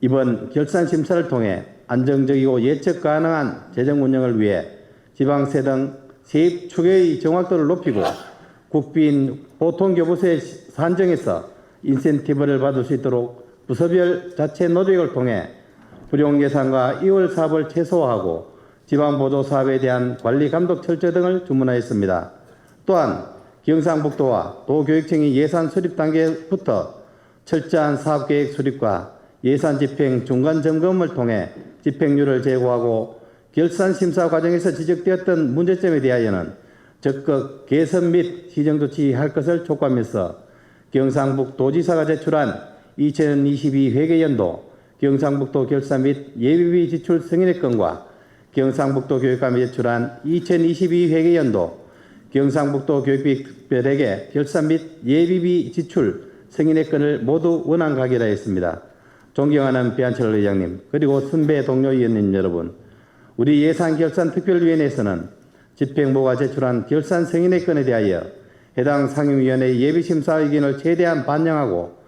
이번 결산 심사를 통해 안정적이고 예측 가능한 재정 운영을 위해 지방세 등 세입 추계의 정확도를 높이고 국비인 보통교부세 산정에서 인센티브를 받을 수 있도록 부서별 자체 노력을 통해 불용 예산과 2월 사업을 최소화하고 지방보조 사업에 대한 관리 감독 철저 등을 주문하였습니다. 또한 경상북도와 도교육청이 예산 수립 단계부터 철저한 사업계획 수립과 예산 집행 중간 점검을 통해 집행률을 제고하고 결산 심사 과정에서 지적되었던 문제점에 대하여는 적극 개선 및 시정 조치할 것을 촉구하면서 경상북도지사가 제출한 2022 회계연도 경상북도 결산 및 예비비 지출 승인의 건과 경상북도 교육감이 제출한 2022 회계연도 경상북도 교육비 특별회계 결산 및 예비비 지출 승인의 건을 모두 원안 가결하였습니다. 존경하는 배한철 의장님, 그리고 선배 동료 의원님 여러분, 우리 예산결산특별위원회에서는 집행부가 제출한 결산 승인의 건에 대하여 해당 상임위원회의 예비심사 의견을 최대한 반영하고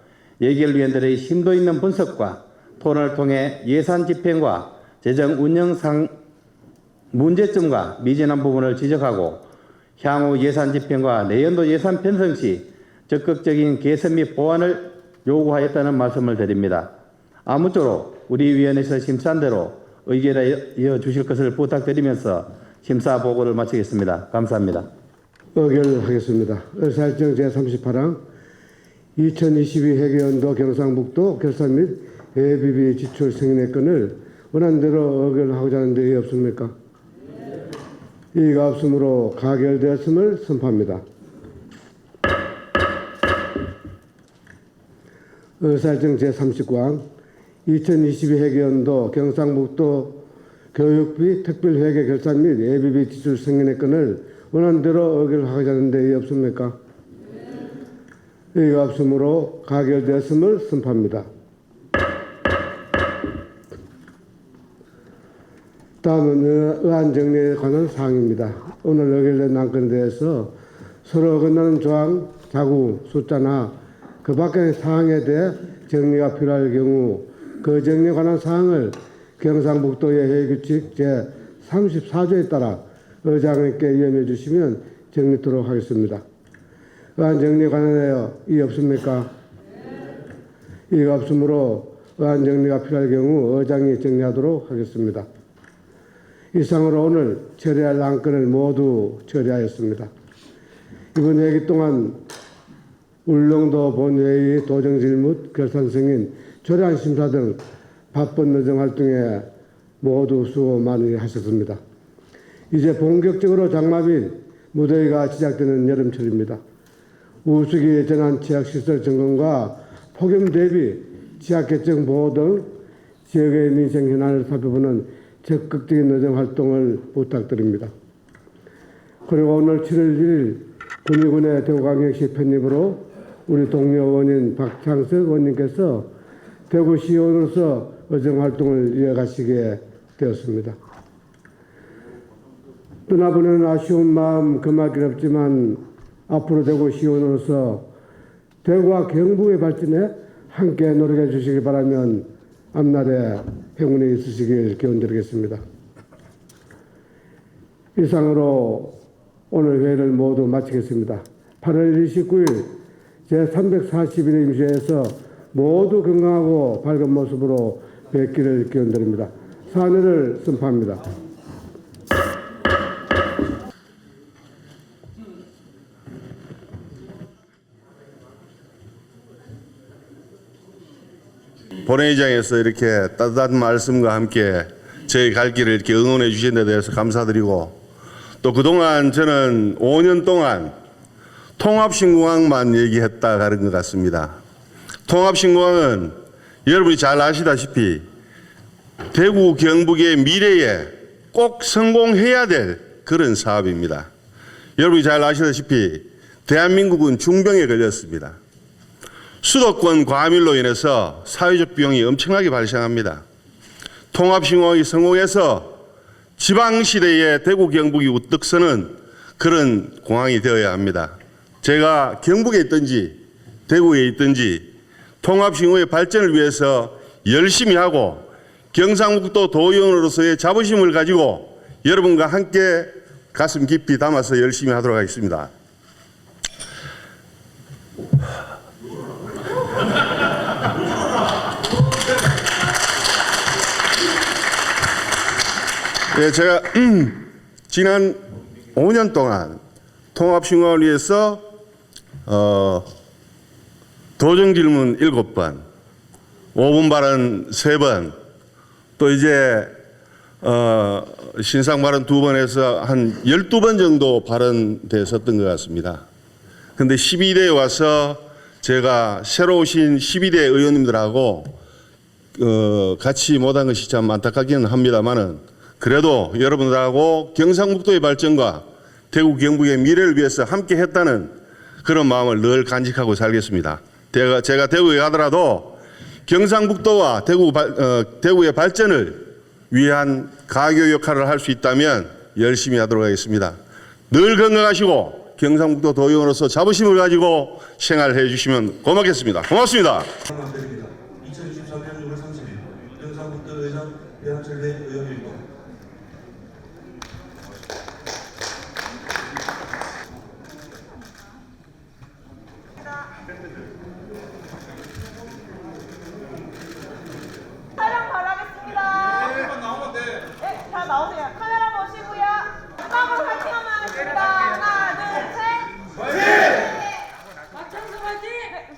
예결위원들의 심도 있는 분석과 토론을 통해 예산 집행과 재정 운영상 문제점과 미진한 부분을 지적하고 향후 예산 집행과 내년도 예산 편성 시 적극적인 개선 및 보완을 요구하였다는 말씀을 드립니다. 아무쪼록 우리 위원회에서 심사한 대로 의견을 이어주실 것을 부탁드리면서 심사 보고를 마치겠습니다. 감사합니다. 의결하겠습니다. 의사일정 제38항 2022 회계연도 경상북도 결산 및 예비비 지출 승인의 건을 원안대로 의결하고자 하는데 이의 없습니까? 이의가 없으므로 가결되었음을 선포합니다. 의사일정 제39항 2022 회계연도 경상북도 교육비 특별회계 결산 및 예비비 지출 승인의 건을 원안대로 의결하고자 하는데 이의 없습니까? 이의가 없으므로 가결되었음을 선포합니다. 다음은 의안 정리에 관한 사항입니다. 오늘 의결된 안건에 대해서 서로 어긋나는 조항, 자구, 숫자나 그 밖의 사항에 대해 정리가 필요할 경우 그 정리에 관한 사항을 경상북도의 회의규칙 제34조에 따라 의장님께 위임해 주시면 정리토록 하겠습니다. 의안 정리에 관하여 이의 없습니까? 이의가 없으므로 의안 정리가 필요할 경우 의장이 정리하도록 하겠습니다. 이상으로 오늘 처리할 안건을 모두 처리하였습니다. 이번 회기 동안 울릉도 본회의 도정질 및 결산 승인, 조례안 심사 등 바쁜 의정 활동에 모두 수고 많이 하셨습니다. 이제 본격적으로 장마 및 무더위가 시작되는 여름철입니다. 우수기 재난 취약시설 점검과 폭염 대비 취약계층 보호 등 지역의 민생 현안을 살펴보는 적극적인 의정 활동을 부탁드립니다. 그리고 오늘 7월 1일 군의군의 대구광역시 편입으로 우리 동료 의원인 박창석 의원님께서 대구시의원으로서 의정 활동을 이어가시게 되었습니다. 떠나보내는 아쉬운 마음 금할 길 없지만 앞으로 대구시의원으로서 대구와 경북의 발전에 함께 노력해 주시기 바라면 앞날에 행운이 있으시길 기원드리겠습니다. 이상으로 오늘 회의를 모두 마치겠습니다. 8월 29일 제341회 임시회에서 모두 건강하고 밝은 모습으로 뵙기를 기원드립니다. 사회를 선포합니다. 본회의장에서 이렇게 따뜻한 말씀과 함께 저희 갈 길을 이렇게 응원해 주신 데 대해서 감사드리고, 또 그동안 저는 5년 동안 통합신공항만 얘기했다 가는 것 같습니다. 통합신공항은 여러분이 잘 아시다시피 대구 경북의 미래에 꼭 성공해야 될 그런 사업입니다. 여러분이 잘 아시다시피 대한민국은 중병에 걸렸습니다. 수도권 과밀로 인해서 사회적 비용이 엄청나게 발생합니다. 통합신공항이 성공해서 지방시대의 대구 경북이 우뚝 서는 그런 공항이 되어야 합니다. 제가 경북에 있든지 대구에 있든지 통합신공항의 발전을 위해서 열심히 하고 경상북도 도의원으로서의 자부심을 가지고 여러분과 함께 가슴 깊이 담아서 열심히 하도록 하겠습니다. 네, 제가 지난 5년 동안 통합신공항을 위해서 도정질문 7번, 5분 발언 3번, 또 이제 신상 발언 2번 해서 한 12번 정도 발언됐었던 것 같습니다. 그런데 12대에 와서 제가 새로 오신 12대 의원님들하고 같이 못한 것이 참 안타깝기는 합니다만은, 그래도 여러분들하고 경상북도의 발전과 대구 경북의 미래를 위해서 함께 했다는 그런 마음을 늘 간직하고 살겠습니다. 제가 대구에 가더라도 경상북도와 대구의 발전을 위한 가교 역할을 할 수 있다면 열심히 하도록 하겠습니다. 늘 건강하시고 경상북도 도의원으로서 자부심을 가지고 생활해 주시면 고맙겠습니다. 고맙습니다. 2023년 6월 30일 경상북도 의장 배한철 의원일동. 촬영 바라겠습니다. 네, 다 나오세요. 카메라 보시고요. 마지막으로 화이팅 한번 하겠습니다. 하나,